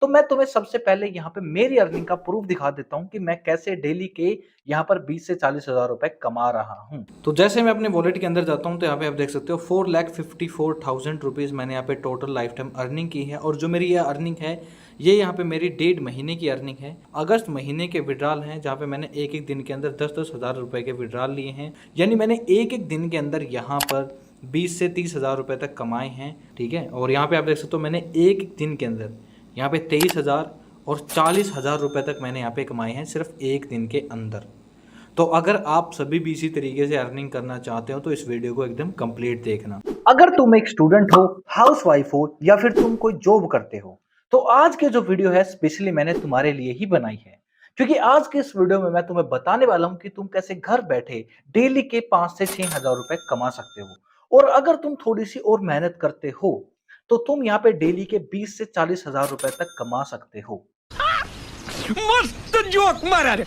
तो मैं तुम्हें सबसे पहले यहाँ पे मेरी अर्निंग का प्रूफ दिखा देता हूँ कि मैं कैसे डेली के यहाँ पर 20 से 40,000 रुपए कमा रहा हूँ। तो जैसे मैं अपने वॉलेट के अंदर जाता हूँ तो यहाँ पे आप देख सकते हो 4,54,000 रुपीज़ मैंने यहाँ पे टोटल लाइफ टाइम अर्निंग की है। और जो मेरी यह अर्निंग है ये यहाँ पे मेरी 1.5 महीने की अर्निंग है। अगस्त महीने के विड्रॉल हैं जहाँ पे मैंने एक एक दिन के अंदर 10-10 हज़ार रुपए के विड्रॉल लिए हैं। यानी मैंने एक एक दिन के अंदर यहाँ पर 20 से 30 हज़ार रुपए तक कमाए हैं। ठीक है, और यहाँ पे आप देख सकते हो मैंने एक एक दिन के अंदर यहाँ पे 23,000 और 40,000 रुपए तक मैंने यहाँ पे कमाए हैं सिर्फ एक दिन के अंदर। तो अगर आप सभी भी इसी तरीके से अर्निंग करना चाहते हो तो इस वीडियो को एकदम कंप्लीट देखना। अगर तुम एक स्टूडेंट हो, हाउसवाइफ हो या फिर तुम कोई जॉब करते हो तो आज के जो वीडियो है स्पेशली मैंने तुम्हारे लिए ही बनाई है। क्योंकि आज के इस वीडियो में मैं तुम्हें बताने वाला हूं कि तुम कैसे घर बैठे डेली के 5 से 6 हज़ार रुपए कमा सकते हो। और अगर तुम थोड़ी सी और मेहनत करते हो तो तुम यहाँ पे डेली के 20 से 40 हज़ार रुपए तक कमा सकते हो। मस्त जोक मारा रे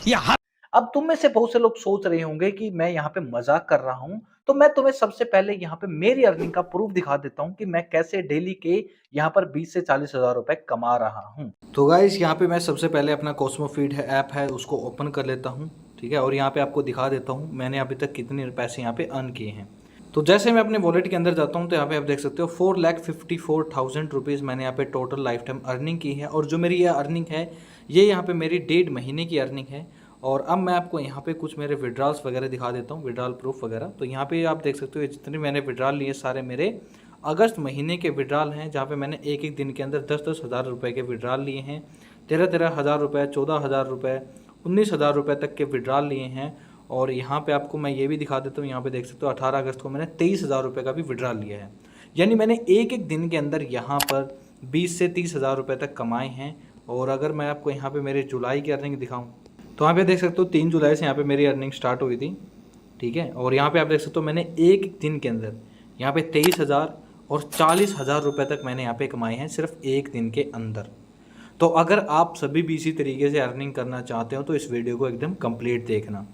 अब तुम में से बहुत से लोग सोच रहे होंगे कि मैं यहाँ पे मजाक कर रहा हूँ, तो मैं तुम्हें सबसे पहले यहाँ पे मेरी अर्निंग का प्रूफ दिखा देता हूँ कि मैं कैसे डेली के यहाँ पर 20 से 40 हज़ार रुपए कमा रहा हूँ। तो गाइस यहाँ पे मैं सबसे पहले अपना कॉस्मो फीड है ऐप है उसको ओपन कर लेता हूँ। ठीक है, और यहाँ पे आपको दिखा देता हूँ मैंने अभी तक कितने पैसे यहाँ पे अर्न किए हैं। तो जैसे मैं अपने वॉलेट के अंदर जाता हूँ तो यहाँ पे आप देख सकते हो 4,54,000 रुपीज़ मैंने यहाँ पे टोटल लाइफ टाइम अर्निंग की है। और जो मेरी यह अर्निंग है ये यहाँ पे मेरी 1.5 महीने की अर्निंग है। और अब मैं आपको यहाँ पे कुछ मेरे विड्रॉल्स वगैरह दिखा देता हूँ, विड्रॉल प्रूफ वगैरह। तो यहाँ पे आप देख सकते हो जितने मैंने विड्रॉल लिए सारे मेरे अगस्त महीने के विड्रॉल हैं जहाँ पे मैंने एक एक दिन के अंदर 10-10 हज़ार रुपये के विड्रॉल लिए हैं। 13-13 हज़ार रुपये, 14 हज़ार रुपये, 19 हज़ार रुपये तक के विड्रॉल लिए हैं। और यहाँ पे आपको मैं ये भी दिखा देता हूँ, यहाँ पे देख सकते हो 18 अगस्त को मैंने 23 हज़ार रुपये का भी विड्रॉल लिया है। यानी मैंने एक एक दिन के अंदर यहाँ पर 20 से 30 हज़ार रुपये तक कमाए हैं। और अगर मैं आपको यहाँ पे मेरे जुलाई की अर्निंग दिखाऊँ तो यहाँ पे देख सकते हो 3 जुलाई से यहाँ पे मेरी अर्निंग स्टार्ट हुई थी। ठीक है, और यहाँ पे आप देख सकते हो मैंने एक दिन के अंदर यहाँ पे 23,000 और 40,000 रुपये तक मैंने यहाँ पे कमाए हैं सिर्फ एक दिन के अंदर। तो अगर आप सभी भी इसी तरीके से अर्निंग करना चाहते हो तो इस वीडियो को एकदम कंप्लीट देखना।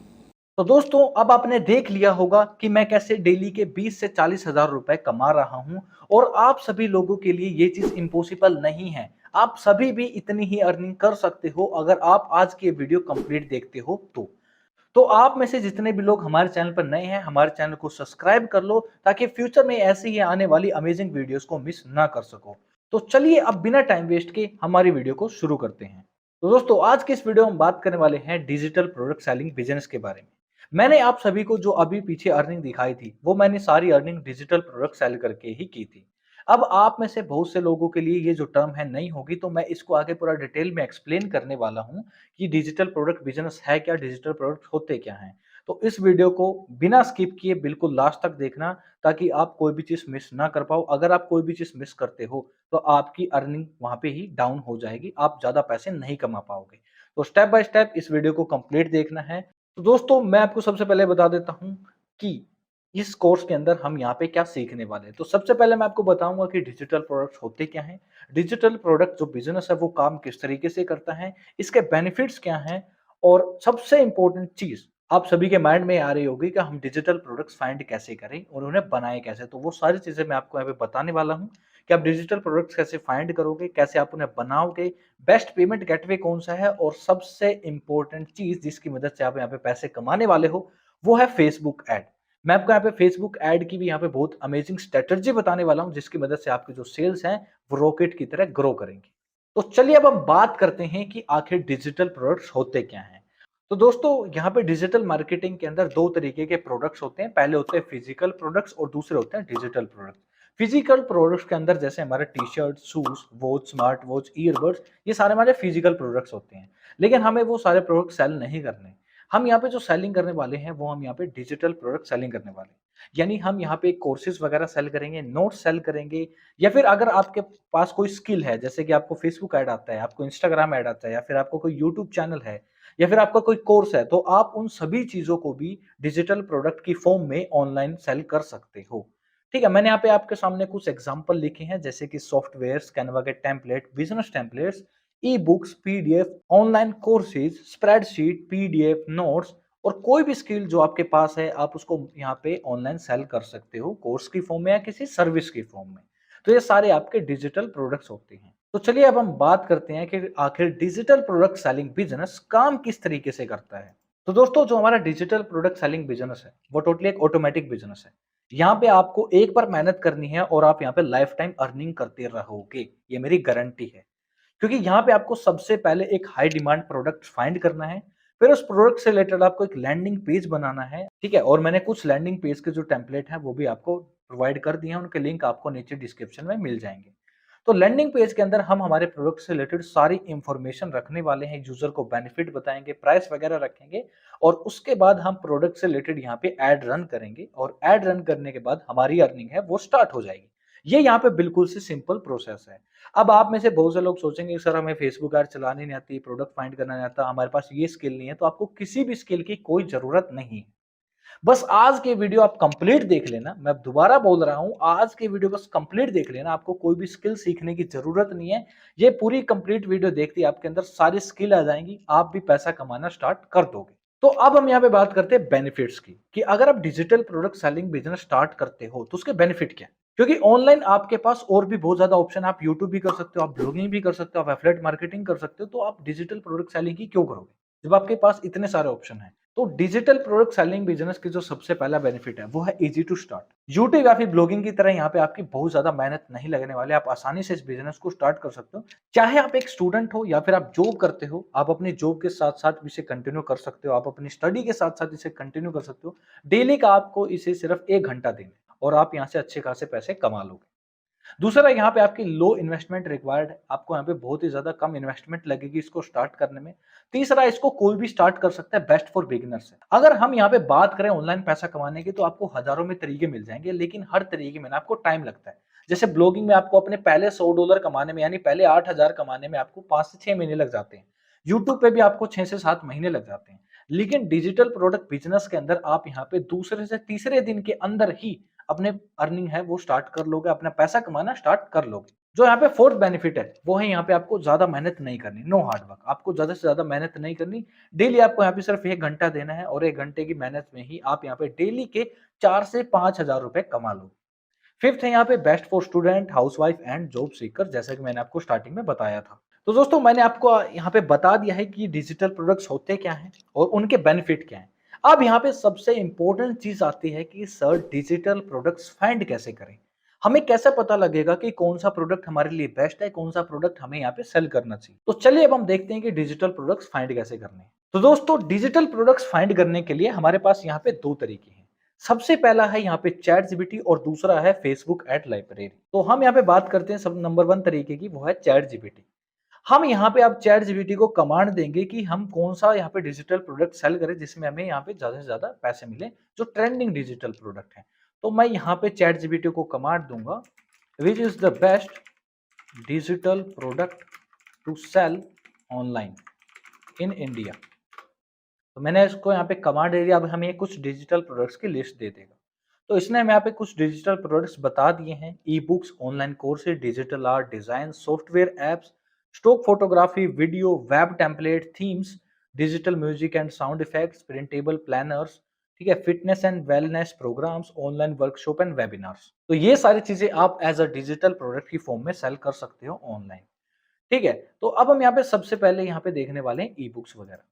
तो दोस्तों अब आपने देख लिया होगा कि मैं कैसे डेली के 20 से 40 हज़ार रुपए कमा रहा हूं। और आप सभी लोगों के लिए ये चीज इम्पॉसिबल नहीं है, आप सभी भी इतनी ही अर्निंग कर सकते हो अगर आप आज की वीडियो कंप्लीट देखते हो तो आप में से जितने भी लोग हमारे चैनल पर नए हैं हमारे चैनल को सब्सक्राइब कर लो ताकि फ्यूचर में ऐसी ही आने वाली अमेजिंग वीडियोस को मिस ना कर सको। तो चलिए अब बिना टाइम वेस्ट के हमारी वीडियो को शुरू करते हैं। तो दोस्तों आज के इस वीडियो में हम बात करने वाले हैं डिजिटल प्रोडक्ट सेलिंग बिजनेस के बारे में। मैंने आप सभी को जो अभी पीछे अर्निंग दिखाई थी वो मैंने सारी अर्निंग डिजिटल प्रोडक्ट सेल करके ही की थी। अब आप में से बहुत से लोगों के लिए ये जो टर्म है नहीं होगी, तो मैं इसको आगे पूरा डिटेल में एक्सप्लेन करने वाला हूँ कि डिजिटल प्रोडक्ट बिजनेस है क्या, डिजिटल प्रोडक्ट होते क्या हैं। तो इस वीडियो को बिना स्किप किए बिल्कुल लास्ट तक देखना ताकि आप कोई भी चीज मिस ना कर पाओ। अगर आप कोई भी चीज मिस करते हो तो आपकी अर्निंग वहां पे ही डाउन हो जाएगी, आप ज्यादा पैसे नहीं कमा पाओगे। तो स्टेप बाय स्टेप इस वीडियो को कंप्लीट देखना है। तो दोस्तों मैं आपको सबसे पहले बता देता हूं कि इस कोर्स के अंदर हम यहाँ पे क्या सीखने वाले हैं। तो सबसे पहले मैं आपको बताऊंगा कि डिजिटल प्रोडक्ट्स होते क्या हैं, डिजिटल प्रोडक्ट जो बिजनेस है वो काम किस तरीके से करता है, इसके बेनिफिट्स क्या हैं। और सबसे इंपॉर्टेंट चीज आप सभी के माइंड में आ रही होगी कि हम डिजिटल प्रोडक्ट्स फाइंड कैसे करें और उन्हें बनाए कैसे। तो वो सारी चीजें मैं आपको यहाँ पे बताने वाला हूँ कि आप डिजिटल प्रोडक्ट्स कैसे फाइंड करोगे, कैसे आप उन्हें बनाओगे, बेस्ट पेमेंट गेटवे कौन सा है, और सबसे इंपॉर्टेंट चीज जिसकी मदद से आप यहाँ पे पैसे कमाने वाले हो वो है फेसबुक एड। मैं आपको यहाँ पे फेसबुक एड की भी यहाँ पे बहुत अमेजिंग स्ट्रेटजी बताने वाला हूँ जिसकी मदद से आपके जो सेल्स हैं वो रॉकेट की तरह ग्रो करेंगे। तो चलिए अब हम बात करते हैं कि आखिर डिजिटल प्रोडक्ट्स होते क्या हैं। तो दोस्तों यहाँ पे डिजिटल मार्केटिंग के अंदर दो तरीके के प्रोडक्ट्स होते हैं, पहले होते हैं फिजिकल प्रोडक्ट्स और दूसरे होते हैं डिजिटल प्रोडक्ट्स। फिजिकल प्रोडक्ट्स के अंदर जैसे हमारे T shirt, shoes, watch, smart watch, earbuds, ये सारे हमारे फिजिकल प्रोडक्ट्स होते हैं। लेकिन हमें वो सारे प्रोडक्ट सेल नहीं करने, हम यहाँ पे जो सेलिंग करने वाले हैं वो हम यहाँ पे डिजिटल प्रोडक्ट सेलिंग करने वाले हैं। यानी हम यहाँ पे कोर्सेज वगैरह सेल करेंगे, नोट्स सेल करेंगे, या फिर अगर आपके पास कोई स्किल है जैसे कि आपको फेसबुक ऐड आता है, आपको इंस्टाग्राम ऐड आता है, या फिर आपको कोई यूट्यूब चैनल है, या फिर आपका कोई कोर्स है, तो आप उन सभी चीजों को भी डिजिटल प्रोडक्ट की फॉर्म में ऑनलाइन सेल कर सकते हो। ठीक है, मैंने यहाँ पे आपके सामने कुछ एग्जांपल लिखे हैं जैसे कि सॉफ्टवेयर, कैनवा के template, business templates, e books, PDF, online courses, spreadsheet, PDF, notes, और कोई भी स्किल जो आपके पास है आप उसको यहाँ पे ऑनलाइन सेल कर सकते हो कोर्स की फॉर्म में या किसी सर्विस की फॉर्म में। तो ये सारे आपके डिजिटल प्रोडक्ट्स होते हैं। तो चलिए अब हम बात करते हैं कि आखिर डिजिटल प्रोडक्ट सेलिंग बिजनेस काम किस तरीके से करता है। तो दोस्तों जो हमारा डिजिटल प्रोडक्ट सेलिंग बिजनेस है वो टोटली एक ऑटोमेटिक बिजनेस है। यहाँ पे आपको एक बार मेहनत करनी है और आप यहाँ पे लाइफ टाइम अर्निंग करते रहोगे, ये मेरी गारंटी है। क्योंकि यहाँ पे आपको सबसे पहले एक हाई डिमांड प्रोडक्ट फाइंड करना है, फिर उस प्रोडक्ट से रिलेटेड आपको एक लैंडिंग पेज बनाना है, ठीक है। और मैंने कुछ लैंडिंग पेज के जो टेम्पलेट है वो भी आपको प्रोवाइड कर दिए हैं, उनके लिंक आपको नीचे डिस्क्रिप्शन में मिल जाएंगे। तो लैंडिंग पेज के अंदर हम हमारे प्रोडक्ट से रिलेटेड सारी इंफॉर्मेशन रखने वाले हैं, यूजर को बेनिफिट बताएंगे, प्राइस वगैरह रखेंगे और उसके बाद हम प्रोडक्ट से रिलेटेड यहाँ पे एड रन करेंगे और एड रन करने के बाद हमारी अर्निंग है वो स्टार्ट हो जाएगी। ये यहाँ पे बिल्कुल सी सिंपल प्रोसेस है। अब आप में से बहुत से लोग सोचेंगे सर हमें फेसबुक ऐड चलानी नहीं आती, प्रोडक्ट फाइंड करना नहीं आता, हमारे पास ये स्किल नहीं है। तो आपको किसी भी स्किल की कोई जरूरत नहीं है। बस आज के वीडियो आप कंप्लीट देख लेना, मैं दोबारा बोल रहा हूं, आज के वीडियो बस कंप्लीट देख लेना, आपको कोई भी स्किल सीखने की जरूरत नहीं है। ये पूरी कंप्लीट वीडियो देखते ही आपके अंदर सारी स्किल आ जाएंगी, आप भी पैसा कमाना स्टार्ट कर दोगे। तो अब हम यहाँ पे बात करते हैं बेनिफिट्स की, कि अगर आप digital product selling business start करते हो तो उसके बेनिफिट क्या है। क्योंकि ऑनलाइन आपके पास और भी बहुत ज्यादा ऑप्शन है, आप यूट्यूब भी कर सकते हो, आप ब्लॉगिंग भी कर सकते हो, आप एफिलिएट मार्केटिंग कर सकते हो। तो आप डिजिटल प्रोडक्ट सेलिंग की क्यों करोगे जब आपके पास इतने सारे ऑप्शन है। तो डिजिटल प्रोडक्ट सेलिंग बिजनेस की जो सबसे पहला बेनिफिट है वो है इजी टू स्टार्ट। यूट्यूब या फिर ब्लॉगिंग की तरह यहाँ पे आपकी बहुत ज्यादा मेहनत नहीं लगने वाली, आप आसानी से इस बिजनेस को स्टार्ट कर सकते हो। चाहे आप एक स्टूडेंट हो या फिर आप जॉब करते हो, आप अपनी जॉब के साथ साथ इसे कंटिन्यू कर सकते हो, आप अपनी स्टडी के साथ साथ इसे कंटिन्यू कर सकते हो। डेली का आपको इसे सिर्फ 1 घंटा देना है और आप यहाँ से अच्छे खासे पैसे कमा लोगे। दूसरा यहाँ पे आपकी लो इन्वेस्टमेंट रिक्वायर्ड है, आपको यहाँ पे बहुत ही ज्यादा कम इन्वेस्टमेंट लगेगी इसको स्टार्ट करने में। तीसरा, इसको कोई भी स्टार्ट कर सकता है, बेस्ट फॉर बिगिनर्स है। अगर हम यहाँ पे बात करें ऑनलाइन पैसा कमाने की तो आपको हजारों में तरीके मिल जाएंगे, लेकिन हर तरीके में ना आपको टाइम लगता है। जैसे ब्लॉगिंग में आपको अपने पहले $100 कमाने में, यानी पहले 8,000 कमाने में आपको 5 से 6 महीने लग जाते हैं। यूट्यूब पे भी आपको 6 से 7 महीने लग जाते हैं। लेकिन डिजिटल प्रोडक्ट बिजनेस के अंदर आप यहाँ पे दूसरे से तीसरे दिन के अंदर ही अपने अर्निंग है वो स्टार्ट कर लोगे, अपना पैसा कमाना स्टार्ट कर लोगे। जो यहाँ पे फोर्थ बेनिफिट है वो है यहाँ पे आपको ज्यादा मेहनत नहीं करनी, नो हार्ड वर्क, आपको ज्यादा से ज्यादा मेहनत नहीं करनी। डेली आपको यहाँ पे सिर्फ 1 घंटा देना है और 1 घंटे की मेहनत में ही आप यहाँ पे डेली के 4 से 5 हजार रुपए कमा लो। फिफ्थ है यहाँ पे best for student, housewife and job seeker, जैसा कि मैंने आपको स्टार्टिंग में बताया था। तो दोस्तों मैंने आपको यहाँ पे बता दिया है कि डिजिटल प्रोडक्ट्स होते क्या हैं और उनके बेनिफिट क्या हैं। अब यहाँ पे सबसे इंपॉर्टेंट चीज आती है कि सर डिजिटल प्रोडक्ट्स फाइंड कैसे करें। हमें कैसे पता लगेगा कि कौन सा प्रोडक्ट हमारे लिए बेस्ट है, कौन सा प्रोडक्ट हमें यहाँ पे सेल करना चाहिए। तो चलिए अब हम देखते हैं कि डिजिटल प्रोडक्ट्स फाइंड कैसे करने हैं। तो दोस्तों डिजिटल प्रोडक्ट्स फाइंड करने के लिए हमारे पास यहाँ पे दो तरीके हैं। सबसे पहला है यहाँ पे चैट जीपीटी और दूसरा है फेसबुक एड लाइब्रेरी। तो हम यहाँ पे बात करते हैं सब नंबर 1 तरीके की, वो है चैट जीपीटी। हम यहाँ पे अब चैट जीपीटी को कमांड देंगे कि हम कौन सा यहाँ पे डिजिटल प्रोडक्ट सेल करें जिसमें हमें यहाँ पे ज्यादा से ज्यादा पैसे मिले, जो ट्रेंडिंग डिजिटल प्रोडक्ट है। तो मैं यहाँ पे चैट जीपीटी को कमांड दूंगा, which is the best digital product to sell online in India. तो मैंने इसको यहाँ पे कमांड दे दिया, अब हमें कुछ डिजिटल प्रोडक्ट्स की लिस्ट दे देगा। तो इसने हमें यहाँ पे कुछ डिजिटल प्रोडक्ट्स बता दिए हैं, e books, online courses, digital art, design, software, apps, stock photography, video, web template, themes, digital music and sound effects, printable planners, ठीक है, fitness and wellness programs, online workshop and webinars. तो ये सारी चीजें आप एज अ डिजिटल प्रोडक्ट की form में sell कर सकते हो ऑनलाइन, ठीक है। तो अब हम यहाँ पे सबसे पहले यहाँ पे देखने वाले हैं ई बुक्स वगैरह।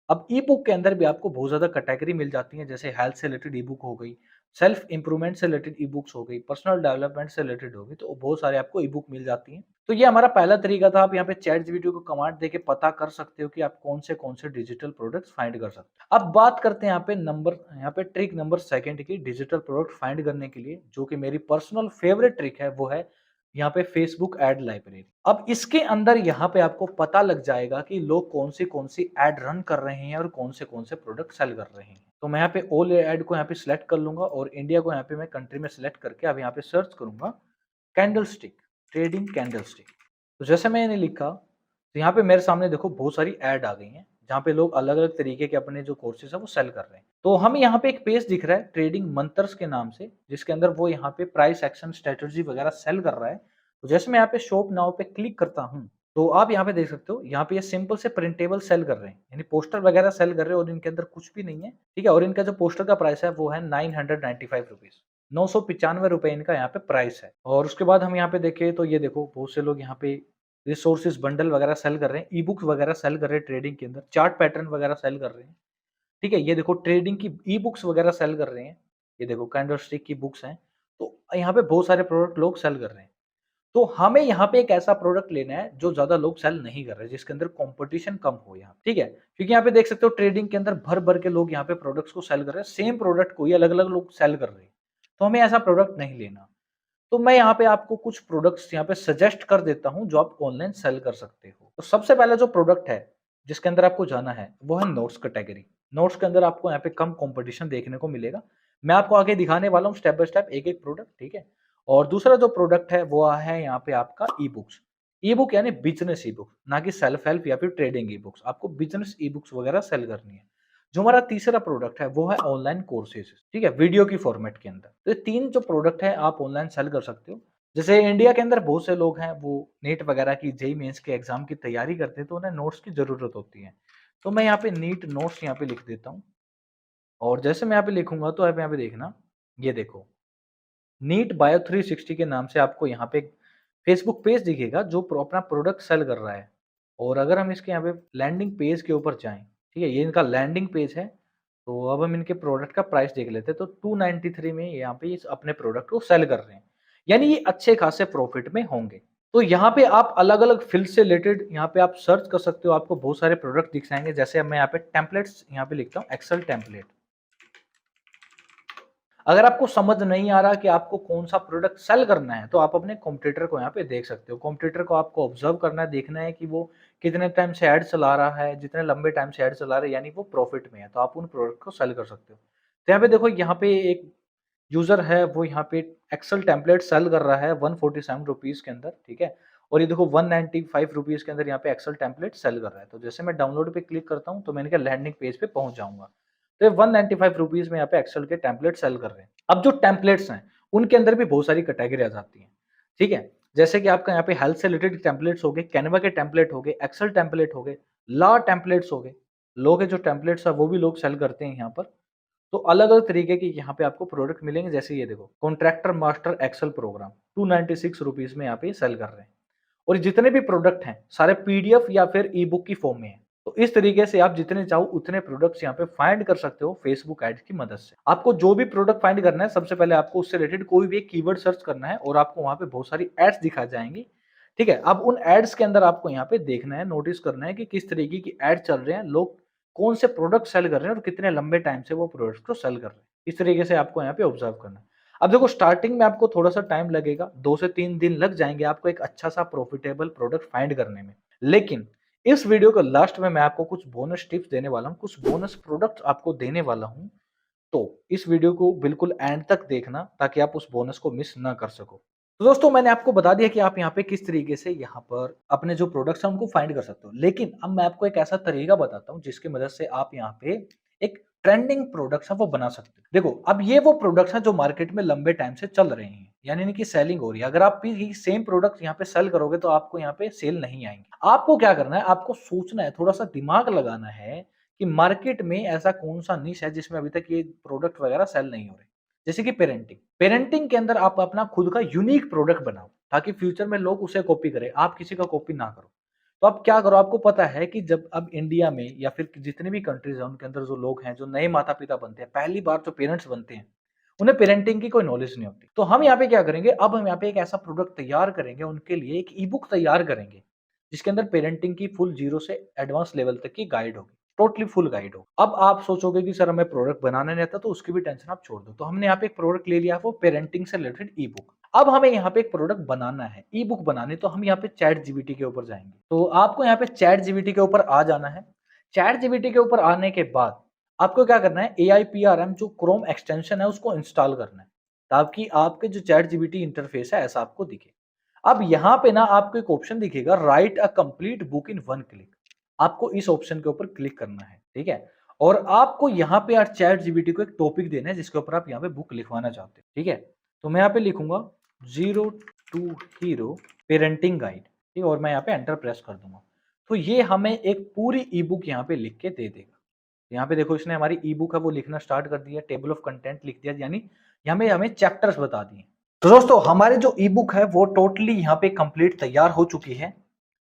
अब ई बुक के अंदर भी आपको बहुत ज्यादा कैटेगरी मिल जाती है, जैसे हेल्थ से रिलेटेड ई बुक हो गई, सेल्फ इंप्रूवमेंट से रिलेटेड ई बुक्स हो गई, पर्सनल डेवलपमेंट से रिलेटेड हो गई, तो बहुत सारे आपको ई बुक मिल जाती हैं। तो ये हमारा पहला तरीका था, आप यहाँ पे चैट जीपीटी को कमांड देके पता कर सकते हो कि आप कौन से डिजिटल प्रोडक्ट्स फाइंड कर सकते हो। अब बात करते हैं यहाँ पे ट्रिक नंबर सेकंड की डिजिटल प्रोडक्ट फाइंड करने के लिए, जो कि मेरी पर्सनल फेवरेट ट्रिक है, वो है यहाँ पे फेसबुक एड लाइब्रेरी। अब इसके अंदर यहाँ पे आपको पता लग जाएगा कि लोग कौन सी एड रन कर रहे हैं और कौन से प्रोडक्ट सेल कर रहे हैं। तो मैं यहाँ पे ऑल एड को यहाँ पे सिलेक्ट कर लूंगा और इंडिया को यहाँ पे मैं कंट्री में सिलेक्ट करके अब यहाँ पे सर्च करूंगा candle stick, trading candle stick. तो जैसे मैंने लिखा तो यहाँ पे मेरे सामने देखो बहुत सारी एड आ गई हैं, जहाँ पे लोग अलग अलग तरीके के अपने जो कोर्सेज है वो सेल कर रहे हैं। तो हमें यहाँ पे एक पेज दिख रहा है ट्रेडिंग मंतर्स के नाम से, जिसके अंदर वो यहाँ पे प्राइस एक्शन स्ट्रेटजी वगैरह सेल कर रहा है। तो जैसे मैं यहाँ पे शॉप नाउ पे क्लिक करता हूँ तो आप यहाँ पे देख सकते हो, यहाँ पे ये सिंपल से प्रिंटेबल सेल कर रहे हैं, यानी पोस्टर वगैरह सेल कर रहे हैं और इनके अंदर कुछ भी नहीं है, ठीक है। और इनका जो पोस्टर का प्राइस है वो है 995 रुपीज, 995 रुपए इनका यहाँ पे प्राइस है। और उसके बाद हम यहाँ पे देखें तो ये देखो बहुत से लोग यहाँ पे रिसोर्सेज बंडल वगैरह सेल कर रहे हैं, ई बुक्स वगैरह सेल कर रहे हैं ट्रेडिंग के अंदर, चार्ट पैटर्न वगैरह सेल कर रहे हैं। ठीक है, ये देखो ट्रेडिंग की ई बुक्स वगैरह सेल कर रहे हैं, ये देखो कैंडलस्टिक की बुक्स हैं, तो यहाँ पे बहुत सारे प्रोडक्ट लोग सेल कर रहे हैं। तो हमें यहाँ पे एक ऐसा प्रोडक्ट लेना है जो ज़्यादा लोग सेल नहीं कर रहे, जिसके अंदर कॉम्पिटिशन कम हो यहाँ, ठीक है? क्योंकि यहाँ पे देख सकते हो ट्रेडिंग के अंदर भर-भर के लोग यहाँ पे प्रोडक्ट्स को सेल कर रहे हैं, सेम प्रोडक्ट को ही अलग-अलग लोग सेल कर रहे हैं। तो हमें ऐसा प्रोडक्ट नहीं लेना। तो मैं यहाँ पे आपको कुछ प्रोडक्ट्स यहाँ पे सजेस्ट कर देता हूँ जो आप ऑनलाइन सेल कर सकते हो। तो सबसे पहला जो प्रोडक्ट है, जिसके अंदर आपको जाना है, वो है नोट्स कैटेगरी। नोट्स के अंदर आपको यहाँ पे कम कॉम्पिटिशन देखने को मिलेगा। मैं आपको आगे दिखाने वाला हूँ स्टेप बाय स्टेप एक-एक प्रोडक्ट, ठीक है? और दूसरा जो प्रोडक्ट है वो है यहाँ पे आपका ई-बुक्स। ई-बुक यानी बिज़नेस ई-बुक, ना कि सेल्फ हेल्प या फिर ट्रेडिंग ई-बुक्स। आपको बिज़नेस ई-बुक्स वगैरह सेल करनी है। जो हमारा तीसरा प्रोडक्ट है वो है ऑनलाइन कोर्सेज, ठीक है? वीडियो की फॉर्मेट के अंदर। तो ये 3 जो प्रोडक्ट है आप ऑनलाइन सेल कर सकते हो। जैसे इंडिया के अंदर बहुत से लोग हैं वो नीट वगैरह की जेईई मेंस के एग्जाम की तैयारी करते हैं, तो उन्हें नोट्स की ज़रूरत होती है। तो मैं यहाँ पे नीट नोट्स यहाँ पे लिख देता हूँ और जैसे मैं यहाँ पे लिखूँगा तो आप यहाँ पे देखना, ये देखो नीट बायो 360 के नाम से आपको यहाँ पे एक फेसबुक पेज दिखेगा जो अपना प्रोडक्ट सेल कर रहा है। और अगर हम इसके यहाँ पे लैंडिंग पेज के ऊपर जाएँ, ठीक है? ये इनका लैंडिंग पेज है। तो अब हम इनके प्रोडक्ट का प्राइस देख लेते हैं। तो 293 में यहाँ पे इस अपने प्रोडक्ट को सेल कर रहे हैं। यानी ये अच्छे खासे प्रॉफिट में होंगे। तो यहाँ पे आप अलग-अलग फील्ड से रिलेटेड यहाँ पे आप सर्च कर सकते हो, आपको बहुत सारे प्रोडक्ट दिख जाएँगे। जैसे अब मैं यहाँ पे टेम्पलेट्स यहाँ पे लिखता हूँ, एक्सेल टेम्पलेट। अगर आपको समझ नहीं आ रहा कि आपको कौन-सा प्रोडक्ट सेल करना है, तो आप अपने कॉम्पिटिटर को यहाँ पे देख सकते हो। कॉम्पिटिटर को आपको ऑब्ज़र्व करना है, देखना है कि वो कितने टाइम से ऐड चला रहा है, जितने लंबे टाइम से ऐड चला रहा है, यानी वो प्रॉफिट में है, तो आप उन प्रोडक्ट को सेल कर सकते हो। तो यहाँ पे देखो, यहाँ पे एक यूज़र है, वो यहाँ पे एक्सेल टेम्पलेट सेल कर रहा है 147 रुपीज़ के अंदर, ठीक है? और ये देखो 195 रुपीज़ के अंदर यहाँ पे एक्सेल टेम्पलेट सेल कर रहा है। तो जैसे मैं डाउनलोड पे क्लिक करता हूँ, तो मैं इनके लैंडिंग पेज पे पहुँच जाऊँगा। तो ये 195 रुपीज़ में यहाँ पे एक्सेल के टेम्पलेट सेल कर रहे हैं। अब जो टेम्पलेट्स हैं, उनके अंदर भी बहुत सारी कैटेगरी आ जाती हैं, ठीक है? जैसे कि आपका यहाँ पे हेल्थ से रिलेटेड टेम्पलेट्स हो गए, कैनवा के टेम्पलेट हो गए, एक्सेल टेम्पलेट हो गए, लॉ टेम्पलेट्स हो गए। लॉ के जो टेम्पलेट्स हैं, वो भी लोग सेल करते हैं यहाँ पर। तो अलग-अलग तरीके के यहाँ पे आपको प्रोडक्ट मिलेंगे। जैसे ये देखो, contractor master excel program 296 rupees में यहाँ पे सेल कर रहे हैं। और जितने भी प्रोडक्ट हैं, सारे पीडीएफ या फिर ई-बुक की फॉर्म में हैं। तो इस तरीके से आप जितने चाहो उतने प्रोडक्ट्स यहाँ पे फाइंड कर सकते हो फेसबुक एड्स की मदद से। आपको जो भी प्रोडक्ट फाइंड करना है, सबसे पहले आपको उससे रिलेटेड कोई भी एक कीवर्ड सर्च करना है और आपको वहाँ पे बहुत सारी एड्स दिखा जाएँगी, ठीक है? अब उन एड्स के अंदर आपको यहाँ पे देखना है, नोटिस करना है कि किस तरीके की एड चल रहे हैं, लोग कौन से प्रोडक्ट सेल कर रहे हैं और कितने लंबे टाइम से वो प्रोडक्ट्स को सेल कर रहे हैं। इस तरीके से आपको यहाँ पे ऑब्जर्व करना है। अब देखो, स्टार्टिंग में आपको थोड़ा-सा टाइम लगेगा, 2 से 3 दिन लग जाएँगे आपको एक अच्छा-सा प्रॉफिटेबल प्रोडक्ट फाइंड करने में। लेकिन इस वीडियो के लास्ट में मैं आपको कुछ बोनस टिप्स देने वाला हूँ, कुछ बोनस प्रोडक्ट्स आपको देने वाला हूँ। तो इस वीडियो को बिल्कुल एंड तक देखना ताकि आप उस बोनस को मिस ना कर सको। तो दोस्तों, मैंने आपको बता दिया कि आप यहाँ पे किस तरीके से यहाँ पर अपने जो प्रोडक्ट्स हैं उनको फाइंड कर सकते हो। लेकिन अब मैं आपको एक ऐसा तरीका बताता हूँ जिसकी मदद से आप यहाँ पे एक ट्रेंडिंग प्रोडक्ट्स है वो बना सकते हो। देखो, अब ये वो प्रोडक्ट्स हैं जो मार्केट में लंबे टाइम से चल रहे हैं, यानी इनकी सेलिंग हो रही है। अगर आप भी यही सेम प्रोडक्ट यहाँ पे सेल करोगे तो आपको यहाँ पे सेल नहीं आएंगे। आपको क्या करना है, आपको सोचना है, थोड़ा सा दिमाग लगाना है कि मार्केट में ऐसा कौन-सा निश है जिसमें अभी तक ये प्रोडक्ट वगैरह सेल नहीं हो रहे। जैसे कि पेरेंटिंग। पेरेंटिंग के अंदर आप अपना खुद का यूनिक प्रोडक्ट बनाओ ताकि फ्यूचर में लोग उसे कॉपी करें, आप किसी का कॉपी ना करो। तो आप क्या करो, आपको पता है कि जब अब इंडिया में या फिर जितने भी कंट्रीज़ हैं उनके अंदर जो लोग हैं, जो नए माता-पिता बनते हैं, पहली बार जो पेरेंट्स बनते हैं, उन्हें पेरेंटिंग की कोई नॉलेज नहीं होती। तो हम यहाँ पे क्या करेंगे, अब हम यहाँ पे एक ऐसा प्रोडक्ट तैयार करेंगे, उनके लिए एक ई-बुक तैयार करेंगे, जिसके अंदर पेरेंटिंग की फुल ज़ीरो से एडवांस लेवल तक की गाइड होगी। टोटली फुल गाइड हो। अब आप सोचोगे कि सर हमें प्रोडक्ट बनाना नहीं आता, तो उसकी भी टेंशन आप छोड़ दो। तो हमने यहाँ पे एक प्रोडक्ट ले लिया, वो पेरेंटिंग से रिलेटेड ई-बुक। अब हमें यहाँ पे एक प्रोडक्ट बनाना है, ई-बुक बनानी, तो हम यहाँ पे चैट जीपीटी के ऊपर जाएँगे। तो आपको यहाँ पे चैट जीपीटी के ऊपर आ जाना है। चैट जीपीटी के ऊपर आने के बाद आपको क्या करना है, एआईपीआरएम जो क्रोम एक्सटेंशन है उसको इंस्टॉल करना है, ताकि आपके जो चैट जीपीटी इंटरफेस है ऐसा आपको दिखे। अब यहाँ पे ना आपको एक ऑप्शन दिखेगा, right a complete book in 1 click. आपको इस ऑप्शन के ऊपर क्लिक करना है, ठीक है? और आपको यहाँ पे यार चैट जीपीटी को एक टॉपिक देना है जिसके ऊपर आप यहाँ पे बुक लिखवाना चाहते हो, ठीक है? तो मैं यहाँ पे लिखूंगा zero to hero parenting guide, ठीक है? और मैं यहाँ पे एंटर प्रेस कर दूंगा। तो ये हमें एक पूरी ई बुक यहाँ पे लिख के दे देगा। यहाँ पे देखो, इसने हमारी ई बुक है वो लिखना स्टार्ट कर दिया, टेबल ऑफ कंटेंट लिख दिया, यानी यहाँ में हमें चैप्टर्स बता दिए। तो दोस्तों, हमारे जो ई बुक है वो टोटली यहाँ पे कंप्लीट तैयार हो चुकी है।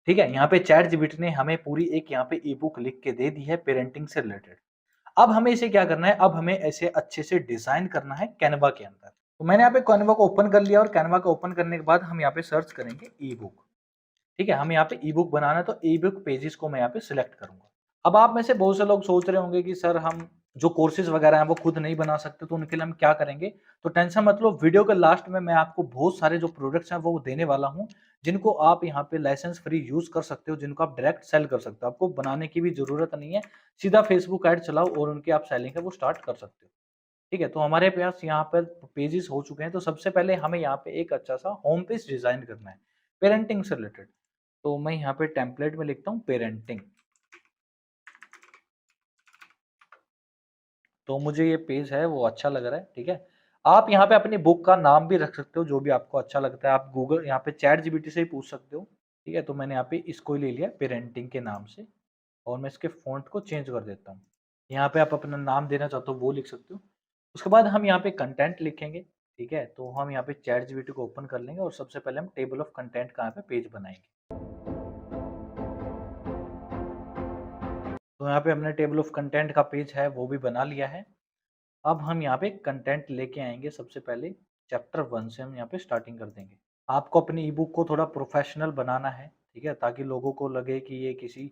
ठीक है, यहाँ पे चैट जीपीटी ने हमें पूरी एक यहाँ पे ई बुक लिख के दे दी है पेरेंटिंग से रिलेटेड। अब हमें इसे क्या करना है, अब हमें ऐसे अच्छे से डिजाइन करना है कैनवा के अंदर। तो मैंने यहाँ पे कैनवा को ओपन कर लिया और कैनवा को ओपन करने के बाद हम यहाँ पे सर्च करेंगे ई बुक। ठीक है, हमें यहाँ पे ई बुक बनाना है तो ई बुक पेजेस को मैं यहाँ पे सिलेक्ट करूंगा। अब आप में से बहुत से लोग सोच रहे होंगे कि सर हम जो कोर्सेज वगैरह हैं वो खुद नहीं बना सकते, तो उनके लिए हम क्या करेंगे। तो टेंशन मत लो, वीडियो के लास्ट में मैं आपको बहुत सारे जो प्रोडक्ट्स हैं वो देने वाला हूँ, जिनको आप यहाँ पे लाइसेंस फ्री यूज कर सकते हो, जिनको आप डायरेक्ट सेल कर सकते हो। आपको बनाने की भी जरूरत नहीं है, सीधा फेसबुक ऐड चलाओ और उनके आप सेलिंग है वो स्टार्ट कर सकते हो। ठीक है, तो हमारे पास यहाँ पर पेजेस हो चुके हैं। तो सबसे पहले हमें यहाँ पे एक अच्छा सा होम पेज डिजाइन करना है पेरेंटिंग से रिलेटेड। तो मैं यहाँ पे टेम्पलेट में लिखता हूँ पेरेंटिंग। तो मुझे ये पेज है वो अच्छा लग रहा है। ठीक है, आप यहाँ पे अपनी बुक का नाम भी रख सकते हो, जो भी आपको अच्छा लगता है। आप गूगल यहाँ पे चैट जीपीटी से ही पूछ सकते हो। ठीक है, तो मैंने यहाँ पे इसको ही ले लिया पेरेंटिंग के नाम से, और मैं इसके फॉन्ट को चेंज कर देता हूँ। यहाँ पे आप अपना नाम देना चाहते हो वो लिख सकते हो। उसके बाद हम यहाँ पे कंटेंट लिखेंगे। ठीक है, तो हम यहाँ पे चैट जीपीटी को ओपन कर लेंगे और सबसे पहले हम टेबल ऑफ कंटेंट का यहाँ पे पेज बनाएंगे। तो यहाँ पे हमने टेबल ऑफ कंटेंट का पेज है वो भी बना लिया है। अब हम यहाँ पे कंटेंट लेके आएंगे। सबसे पहले चैप्टर 1 से हम यहाँ पे स्टार्टिंग कर देंगे। आपको अपनी ई बुक को थोड़ा प्रोफेशनल बनाना है, ठीक है, ताकि लोगों को लगे कि ये किसी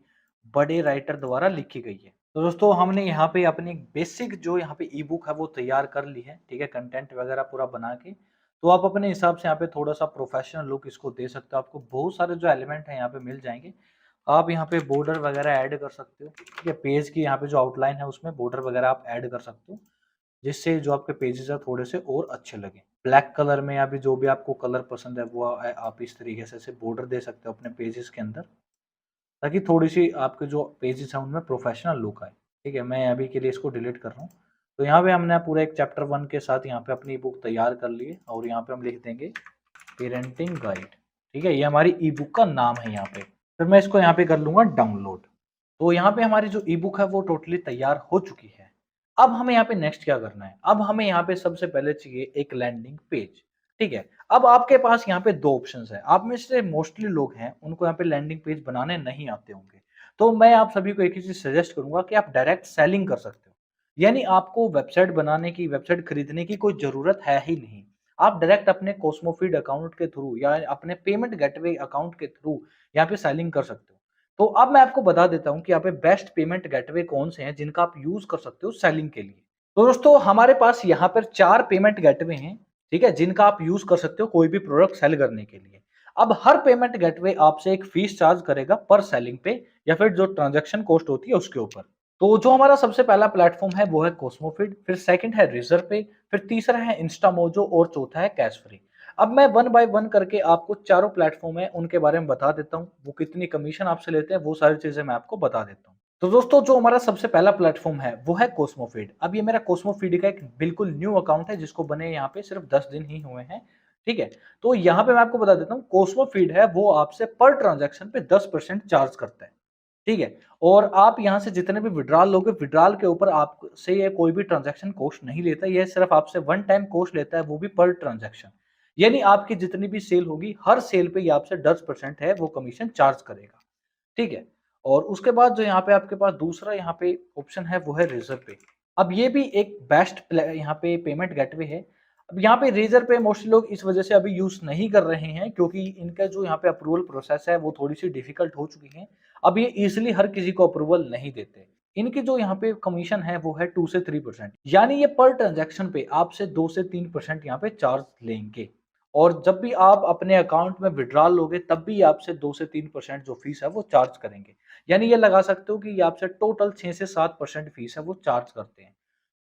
बड़े राइटर द्वारा लिखी गई है। तो दोस्तों हमने यहाँ पे अपनी बेसिक जो यहाँ पे ई बुक है वो तैयार कर ली है। ठीक है, कंटेंट वगैरह पूरा बना के। तो आप अपने हिसाब से यहाँ पे थोड़ा सा प्रोफेशनल लुक इसको दे सकते हो। आपको बहुत सारे जो एलिमेंट है यहाँ पे मिल जाएंगे। आप यहाँ पे बॉर्डर वगैरह ऐड कर सकते हो। ठीक है, पेज की यहाँ पे जो आउटलाइन है उसमें बॉर्डर वगैरह आप ऐड कर सकते हो, जिससे जो आपके पेजेस है थोड़े से और अच्छे लगे। ब्लैक कलर में या भी जो भी आपको कलर पसंद है वो आप इस तरीके से बॉर्डर दे सकते हो अपने पेजेस के अंदर, ताकि थोड़ी सी आपके जो पेजेस हैं उनमें प्रोफेशनल लुक आए। ठीक है, मैं अभी के लिए इसको डिलीट कर रहा हूँ। तो यहाँ पे हमने पूरा एक चैप्टर 1 के साथ यहाँ पे अपनी बुक तैयार कर ली है, और यहाँ पे हम लिख देंगे पेरेंटिंग गाइड। ठीक है, ये हमारी ई बुक का नाम है यहाँ पे। फिर मैं इसको यहाँ पे कर लूंगा डाउनलोड। तो यहाँ पे हमारी जो ई बुक है वो टोटली तैयार हो चुकी है। अब हमें यहाँ पे नेक्स्ट क्या करना है, अब हमें यहाँ पे सबसे पहले चाहिए एक लैंडिंग पेज। ठीक है, अब आपके पास यहाँ पे दो ऑप्शंस है। आप में से मोस्टली लोग हैं उनको यहाँ पे लैंडिंग पेज बनाने नहीं आते होंगे, तो मैं आप सभी को एक ही चीज सजेस्ट करूंगा कि आप डायरेक्ट सेलिंग कर सकते हो। यानी आपको वेबसाइट बनाने की, वेबसाइट खरीदने की कोई जरूरत है ही नहीं। आप डायरेक्ट अपने कॉस्मोफीड अकाउंट के थ्रू या अपने पेमेंट गेटवे अकाउंट के थ्रू यहाँ पे सेलिंग कर सकते हो। तो अब मैं आपको बता देता हूँ कि यहाँ पे बेस्ट पेमेंट गेटवे कौन से हैं जिनका आप यूज कर सकते हो सेलिंग के लिए। तो दोस्तों हमारे पास यहाँ पर 4 पेमेंट गेटवे हैं, ठीक है, जिनका आप यूज कर सकते हो कोई भी प्रोडक्ट सेल करने के लिए। अब हर पेमेंट गेटवे आपसे एक फीस चार्ज करेगा पर सेलिंग पे, या फिर जो ट्रांजैक्शन कॉस्ट होती है उसके ऊपर। तो जो हमारा सबसे पहला प्लेटफॉर्म है वो है कॉस्मोफिट, फिर सेकंड है रेजर पे, फिर तीसरा है इंस्टामोजो और चौथा है कैश फ्री। अब मैं वन बाय वन करके आपको चारों प्लेटफॉर्म है उनके बारे में बता देता हूँ, वो कितनी कमीशन आपसे लेते हैं वो सारी चीजें मैं आपको बता देता हूँ। तो दोस्तों जो हमारा सबसे पहला प्लेटफॉर्म है वो है कॉस्मोफीड। अब ये मेरा कॉस्मोफीड का एक बिल्कुल न्यू अकाउंट है जिसको बने यहाँ पे सिर्फ 10 दिन ही हुए हैं। ठीक है, तो यहाँ पे मैं आपको बता देता हूँ कॉस्मोफीड है वो आपसे पर ट्रांजैक्शन पे 10% चार्ज करता है। ठीक है, और आप यहाँ से जितने भी विड्रॉल लोगे, विड्रॉल के ऊपर आपसे ये कोई भी ट्रांजैक्शन कॉस्ट नहीं लेता। ये सिर्फ आपसे वन टाइम कॉस्ट लेता है, वो भी पर ट्रांजैक्शन। यानी आपकी जितनी भी सेल होगी हर सेल पे ये आपसे 10% है वो कमीशन चार्ज करेगा। ठीक है, और उसके बाद जो यहाँ पे आपके पास दूसरा यहाँ पे ऑप्शन है वो है रेजर पे। अब ये भी एक बेस्ट यहाँ पे पेमेंट गेटवे है। अब यहाँ पे रेजर पे मोस्टली लोग इस वजह से अभी यूज नहीं कर रहे हैं क्योंकि इनका जो यहाँ पे अप्रूवल प्रोसेस है वो थोड़ी सी डिफिकल्ट हो चुकी है। अब ये इजिली हर किसी को अप्रूवल नहीं देते। इनकी जो यहाँ पे कमीशन है वो है 2 से 3%, यानी ये पर ट्रांजेक्शन पे आपसे 2 से 3% यहाँ पे चार्ज लेंगे। और जब भी आप अपने अकाउंट में विड्रॉल लोगे तब भी आपसे 2 से 3% जो फीस है वो चार्ज करेंगे। यानी ये लगा सकते हो कि ये आपसे टोटल 6 से 7% फीस है वो चार्ज करते हैं।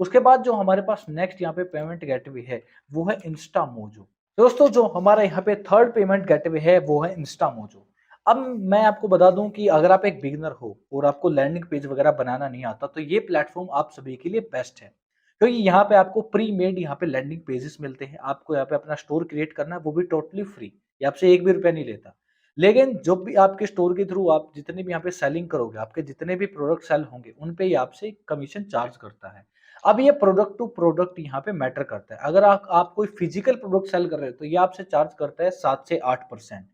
उसके बाद जो हमारे पास नेक्स्ट यहाँ पे पेमेंट गेटवे है वो है इंस्टामोजो। दोस्तों जो हमारा यहाँ पे थर्ड पेमेंट गेटवे है वो है इंस्टामोजो। अब मैं आपको बता दूं कि अगर आप एक बिगिनर हो और आपको लैंडिंग पेज वगैरह बनाना नहीं आता तो ये प्लेटफॉर्म आप सभी के लिए बेस्ट है, क्योंकि यहाँ पे आपको प्री मेड यहाँ पे लैंडिंग पेजेस मिलते हैं। आपको यहाँ पे अपना स्टोर क्रिएट करना है वो भी टोटली फ्री, ये आपसे एक भी रुपया नहीं लेता। लेकिन जब भी आपके स्टोर के थ्रू आप जितने भी यहाँ पे सेलिंग करोगे, आपके जितने भी प्रोडक्ट सेल होंगे उन पे ये आपसे कमीशन चार्ज करता है। अब ये प्रोडक्ट टू प्रोडक्ट यहाँ पे मैटर करता है। अगर आप कोई फिजिकल प्रोडक्ट सेल कर रहे हो तो ये आपसे चार्ज करता है 7 से 8%,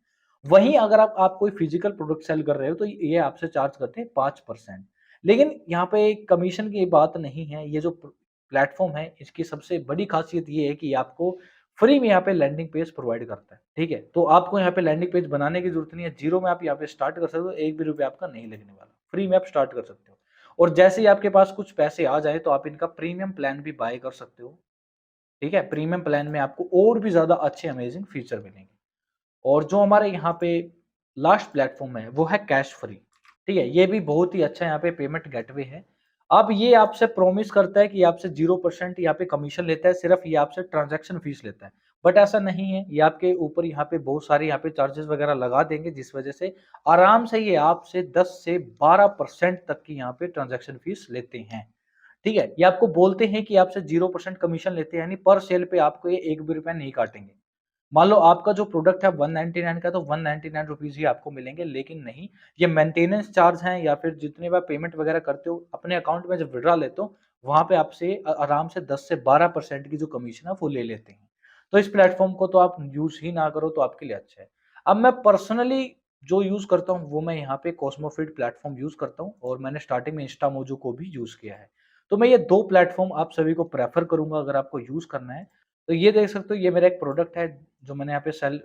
वहीं अगर आप कोई फिजिकल प्रोडक्ट सेल कर रहे हो तो ये आपसे चार्ज करते हैं 5%। लेकिन यहाँ पे कमीशन की बात नहीं है, ये जो प्लेटफॉर्म है इसकी सबसे बड़ी खासियत ये है कि आपको फ्री में यहाँ पे लैंडिंग पेज प्रोवाइड करता है, ठीक है। तो आपको यहाँ पे लैंडिंग पेज बनाने की जरूरत नहीं है, जीरो में आप यहाँ पे स्टार्ट कर सकते हो, एक भी रुपया आपका नहीं लगने वाला, फ्री में आप स्टार्ट कर सकते हो। और जैसे ही आपके पास कुछ पैसे आ जाए तो आप इनका प्रीमियम प्लान भी बाय कर सकते हो, ठीक है। प्रीमियम प्लान में आपको और भी ज्यादा अच्छे अमेजिंग फीचर मिलेंगे। और जो हमारे यहाँ पे लास्ट प्लेटफॉर्म है वो है कैश फ्री, ठीक है। ये भी बहुत ही अच्छा यहाँ पे पेमेंट गेटवे है। अब ये आपसे प्रॉमिस करता है कि आपसे 0% यहाँ पे कमीशन लेता है, सिर्फ ये आपसे ट्रांजैक्शन फीस लेता है। बट ऐसा नहीं है, ये आपके ऊपर यहाँ पे बहुत सारे यहाँ पे चार्जेस वगैरह लगा देंगे, जिस वजह से आराम से ये आपसे 10 से 12% तक की यहाँ पे ट्रांजैक्शन फीस लेते हैं, ठीक है। ये आपको बोलते हैं कि आपसे 0% कमीशन लेते हैं, यानी पर सेल पे आपको ये एक भी रुपया नहीं काटेंगे। मान लो आपका जो प्रोडक्ट है 199 का, तो 199 रुपीज ही आपको मिलेंगे, लेकिन नहीं, ये मेंटेनेंस चार्ज हैं या फिर जितने बार पेमेंट वगैरह करते हो अपने अकाउंट में जब विड्रा लेते हो, वहां पे आपसे आराम से 10 से 12% की जो कमीशन है वो ले लेते हैं। तो इस प्लेटफॉर्म को तो आप यूज ही ना करो तो आपके लिए अच्छा है। अब मैं पर्सनली जो यूज करता हूँ वो मैं यहाँ पे कॉस्मोफिट प्लेटफॉर्म यूज करता हूँ, और मैंने स्टार्टिंग में इंस्टामोजो को भी यूज किया है। तो मैं ये दो प्लेटफॉर्म आप सभी को प्रेफर करूंगा अगर आपको यूज करना है। तो ये देख सकते हो, ये मेरा एक प्रोडक्ट है जो मैंने यहाँ पे सेल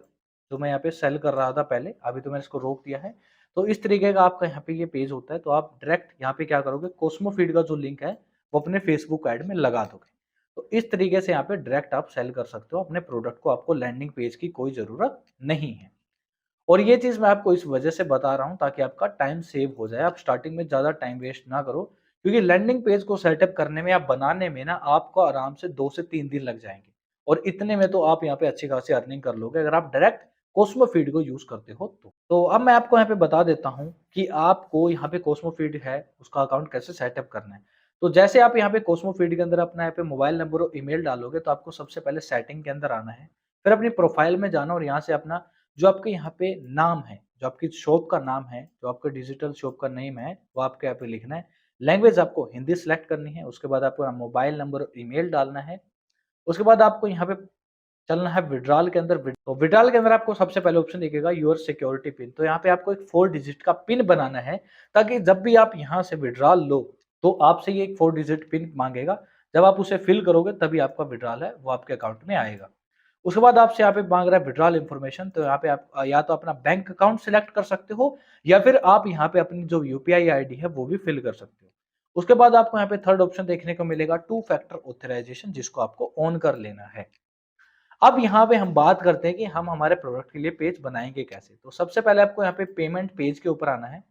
जो मैं यहाँ पे सेल कर रहा था पहले, अभी तो मैंने इसको रोक दिया है। तो इस तरीके का आपका यहाँ पे ये पेज होता है, तो आप डायरेक्ट यहाँ पे क्या करोगे, कोस्मोफीड का जो लिंक है वो अपने फेसबुक ऐड में लगा दोगे। तो इस तरीके से यहाँ पे डायरेक्ट आप सेल कर सकते हो अपने प्रोडक्ट को, आपको लैंडिंग पेज की कोई जरूरत नहीं है। और ये चीज़ मैं आपको इस वजह से बता रहा हूँ ताकि आपका टाइम सेव हो जाए, आप स्टार्टिंग में ज़्यादा टाइम वेस्ट ना करो, क्योंकि लैंडिंग पेज को सेटअप करने में या बनाने में ना आपको आराम से 2 से 3 दिन लग जाएँगे, और इतने में तो आप यहाँ पे अच्छी खासी अर्निंग कर लोगे अगर आप डायरेक्ट कोस्मो फीड को यूज़ करते हो तो। तो अब मैं आपको यहाँ पे बता देता हूँ कि आपको यहाँ पे कोस्मो फीड है, उसका अकाउंट कैसे सेटअप करना है। तो जैसे आप यहाँ पे कोस्मो फीड के अंदर अपना यहाँ पे मोबाइल नंबर और ईमेल डालोगे, तो आपको सबसे पहले सेटिंग के अंदर आना है, फिर अपनी प्रोफाइल में जाना और यहाँ से अपना जो आपके यहाँ पे नाम है, जो आपकी शॉप का नाम है, जो आपका डिजिटल शॉप का नेम है, वो आपको यहाँ पे लिखना है। लैंग्वेज आपको हिंदी सेलेक्ट करनी है, उसके बाद आपको मोबाइल नंबर और ईमेल डालना है। उसके बाद आपको यहाँ पे चलना है विड्रॉल के अंदर। तो विड्रॉल के अंदर आपको सबसे पहले ऑप्शन दिखेगा योर सिक्योरिटी पिन। तो यहाँ पे आपको एक 4 डिजिट का पिन बनाना है, ताकि जब भी आप यहाँ से विड्रॉल लो, तो आपसे ये एक 4 डिजिट पिन मांगेगा। जब आप उसे फिल करोगे तभी आपका विड्रॉल है वो आपके अकाउंट में आएगा। उसके बाद आपसे यहाँ पे मांग रहा है विड्रॉल इन्फॉर्मेशन, तो यहाँ पे आप या तो अपना बैंक अकाउंट सिलेक्ट कर सकते हो, या फिर आप यहाँ पे अपनी जो यूपीआई आईडी है वो भी फिल कर सकते हो। उसके बाद आपको यहाँ पे थर्ड ऑप्शन देखने को मिलेगा टू फैक्टर ऑथराइजेशन, जिसको आपको ऑन कर लेना है। अब यहाँ पे हम बात करते हैं कि हम हमारे प्रोडक्ट के लिए पेज बनाएंगे कैसे। तो सबसे पहले आपको यहाँ पे पेमेंट पेज के ऊपर आना है,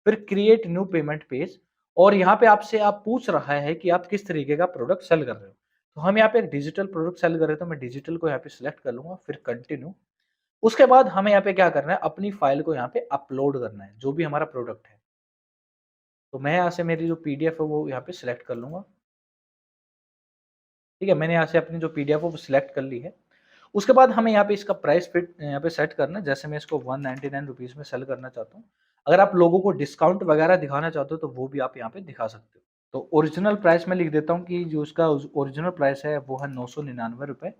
फिर क्रिएट न्यू पेमेंट पेज, और यहाँ पे आपसे आप पूछ रहा है कि आप किस तरीके का प्रोडक्ट सेल कर रहे हो। तो हम यहाँ पे एक डिजिटल प्रोडक्ट सेल कर रहे हैं, तो मैं डिजिटल को यहाँ पे सिलेक्ट कर लूंगा, फिर कंटिन्यू। उसके बाद हमें यहाँ पे क्या करना है, अपनी फाइल को यहाँ पे अपलोड करना है, जो भी हमारा प्रोडक्ट है। तो मैं यहाँ से मेरी जो पीडीएफ है वो यहाँ पे सिलेक्ट कर लूंगा, ठीक है। मैंने यहाँ से अपनी जो पीडीएफ है वो सिलेक्ट कर ली है। उसके बाद हमें यहाँ पे इसका प्राइस फिट यहाँ पे सेट करना है, जैसे मैं इसको 199 रुपीज़ में सेल करना चाहता हूँ। अगर आप लोगों को डिस्काउंट वगैरह दिखाना चाहते हो तो वो भी आप यहाँ पे दिखा सकते हो। तो ओरिजिनल प्राइस मैं लिख देता हूँ कि जो इसका ओरिजिनल प्राइस है वो है 999 रुपये,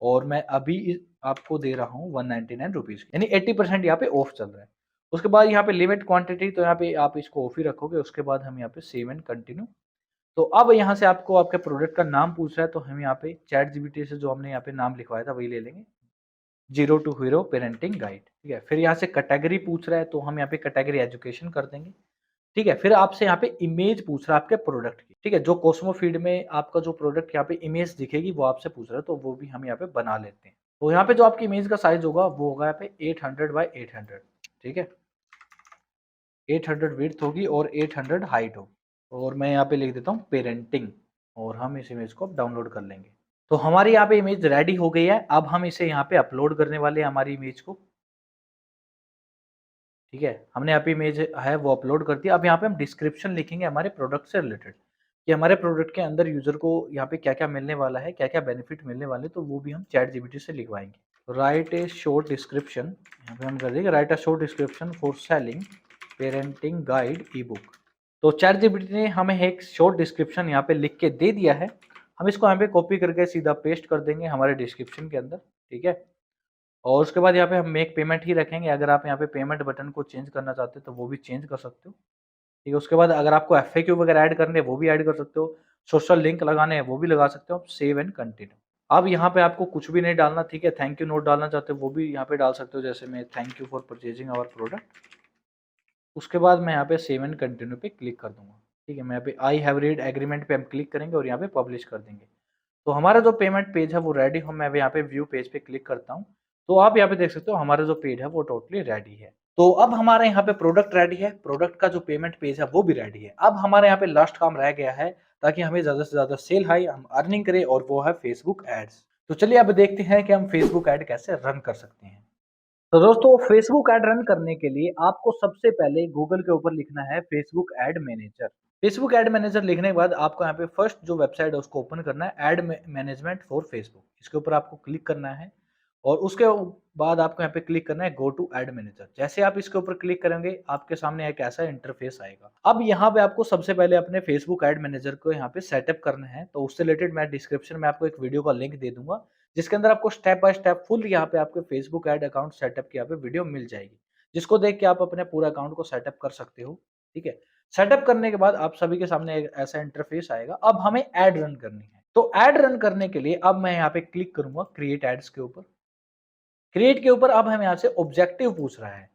और मैं अभी आपको दे रहा हूँ 199 रुपीज़, यानी 80% यहाँ पे ऑफ चल रहा है। उसके बाद यहाँ पे लिमिट क्वांटिटी, तो यहाँ पे आप इसको ऑफ ही रखोगे। उसके बाद हम यहाँ पे सेव एंड कंटिन्यू। तो अब यहाँ से आपको आपके प्रोडक्ट का नाम पूछ रहा है, तो हम यहाँ पे चैट जीपीटी से जो हमने यहाँ पे नाम लिखवाया था वही ले लेंगे, zero to hero parenting guide, ठीक है। फिर यहाँ से कैटेगरी पूछ रहा है, तो हम यहाँ पे कैटेगरी एजुकेशन कर देंगे, ठीक है। फिर आपसे यहाँ पे इमेज पूछ रहा है आपके प्रोडक्ट की, ठीक है। जो कोस्मो फीड में आपका जो प्रोडक्ट यहाँ पे इमेज दिखेगी वो आपसे पूछ रहा है, तो वो भी हम यहाँ पे बना लेते हैं। तो यहाँ पे जो आपकी इमेज का साइज होगा वो होगा यहाँ पे 800 बाई 800, ठीक है। 800 विड्थ होगी और 800 हाइट होगी। और मैं यहाँ पे लिख देता हूँ पेरेंटिंग, और हम इस इमेज को डाउनलोड कर लेंगे। तो हमारी यहाँ पे इमेज रेडी हो गई है। अब हम इसे यहाँ पे अपलोड करने वाले हैं हमारी इमेज को, ठीक है। हमने यहाँ पे इमेज है वो अपलोड कर दिया। अब यहाँ पे हम डिस्क्रिप्शन लिखेंगे हमारे प्रोडक्ट से रिलेटेड, कि हमारे प्रोडक्ट के अंदर यूजर को यहाँ पे क्या क्या मिलने वाला है, क्या क्या बेनिफिट मिलने वाले, तो वो भी हम चैट जीपीटी से लिखवाएंगे। राइट ए शॉर्ट डिस्क्रिप्शन, यहाँ पे हम कर देंगे right a short description for selling parenting guide e book. तो चैट जीपीटी ने हमें एक शॉर्ट डिस्क्रिप्शन यहाँ पे लिख के दे दिया है। हम इसको यहाँ पे कॉपी करके सीधा पेस्ट कर देंगे हमारे डिस्क्रिप्शन के अंदर, ठीक है। और उसके बाद यहाँ पे हम मेक पेमेंट ही रखेंगे। अगर आप यहाँ पे पेमेंट बटन को चेंज करना चाहते हो तो वो भी चेंज कर सकते हो। ठीक है, उसके बाद अगर आपको एफएक्यू वगैरह ऐड करने हैं वो भी ऐड कर सकते हो, सोशल लिंक लगाने हैं वो भी लगा सकते हो आप। Save and continue. अब यहाँ पे आपको कुछ भी नहीं डालना, ठीक है। थैंक यू नोट डालना चाहते हो वो भी यहाँ पे डाल सकते हो, जैसे मैं thank you for purchasing our product. उसके बाद मैं यहाँ पे सेव एंड कंटिन्यू पे क्लिक कर दूंगा। ठीक है, मैं यहाँ पे आई हैव रीड एग्रीमेंट पे हम क्लिक करेंगे और यहाँ पे पब्लिश कर देंगे। तो हमारा जो पेमेंट पेज है वो रेडी हो, मैं यहाँ पे व्यू पेज पे क्लिक करता हूँ। तो आप यहाँ पे देख सकते हो हमारा जो पेज है वो टोटली रेडी है। तो अब हमारे यहाँ पे प्रोडक्ट रेडी है, प्रोडक्ट का जो पेमेंट पेज है वो भी रेडी है। अब हमारे यहाँ पे लास्ट काम रह गया है, ताकि हमें ज्यादा से ज्यादा सेल हाई हम अर्निंग करें, और वो है फेसबुक एड्स। तो चलिए अब देखते हैं कि हम फेसबुक एड कैसे रन कर सकते हैं। तो दोस्तों, फेसबुक ऐड रन करने के लिए आपको सबसे पहले गूगल के ऊपर लिखना है Facebook ad manager. Facebook ad manager लिखने के बाद आपको यहाँ पे फर्स्ट जो वेबसाइट है उसको ओपन करना है, ऐड मैनेजमेंट फॉर फेसबुक। इसके ऊपर आपको क्लिक करना है और उसके बाद आपको यहाँ पे क्लिक करना है गो टू ऐड मैनेजर। जैसे आप इसके ऊपर क्लिक करेंगे आपके सामने एक ऐसा इंटरफेस आएगा। अब यहाँ पे आपको सबसे पहले अपने फेसबुक ऐड मैनेजर को यहाँ पे सेटअप करना है। तो उससे रिलेटेड मैं डिस्क्रिप्शन में आपको एक वीडियो का लिंक दे दूंगा, जिसके अंदर आपको स्टेप बाय स्टेप फुल यहाँ पे आपके फेसबुक ऐड अकाउंट सेटअप की यहाँ पे वीडियो मिल जाएगी, जिसको देख के आप अपने पूरा अकाउंट को सेटअप कर सकते हो। ठीक है, सेटअप करने के बाद आप सभी के सामने एक ऐसा इंटरफेस आएगा। अब हमें ऐड रन करनी है, तो ऐड रन करने के लिए अब मैं यहाँ पे क्लिक करूंगा क्रिएट एड्स के ऊपर। क्रिएट के ऊपर अब हमें यहाँ से ऑब्जेक्टिव पूछ रहा है।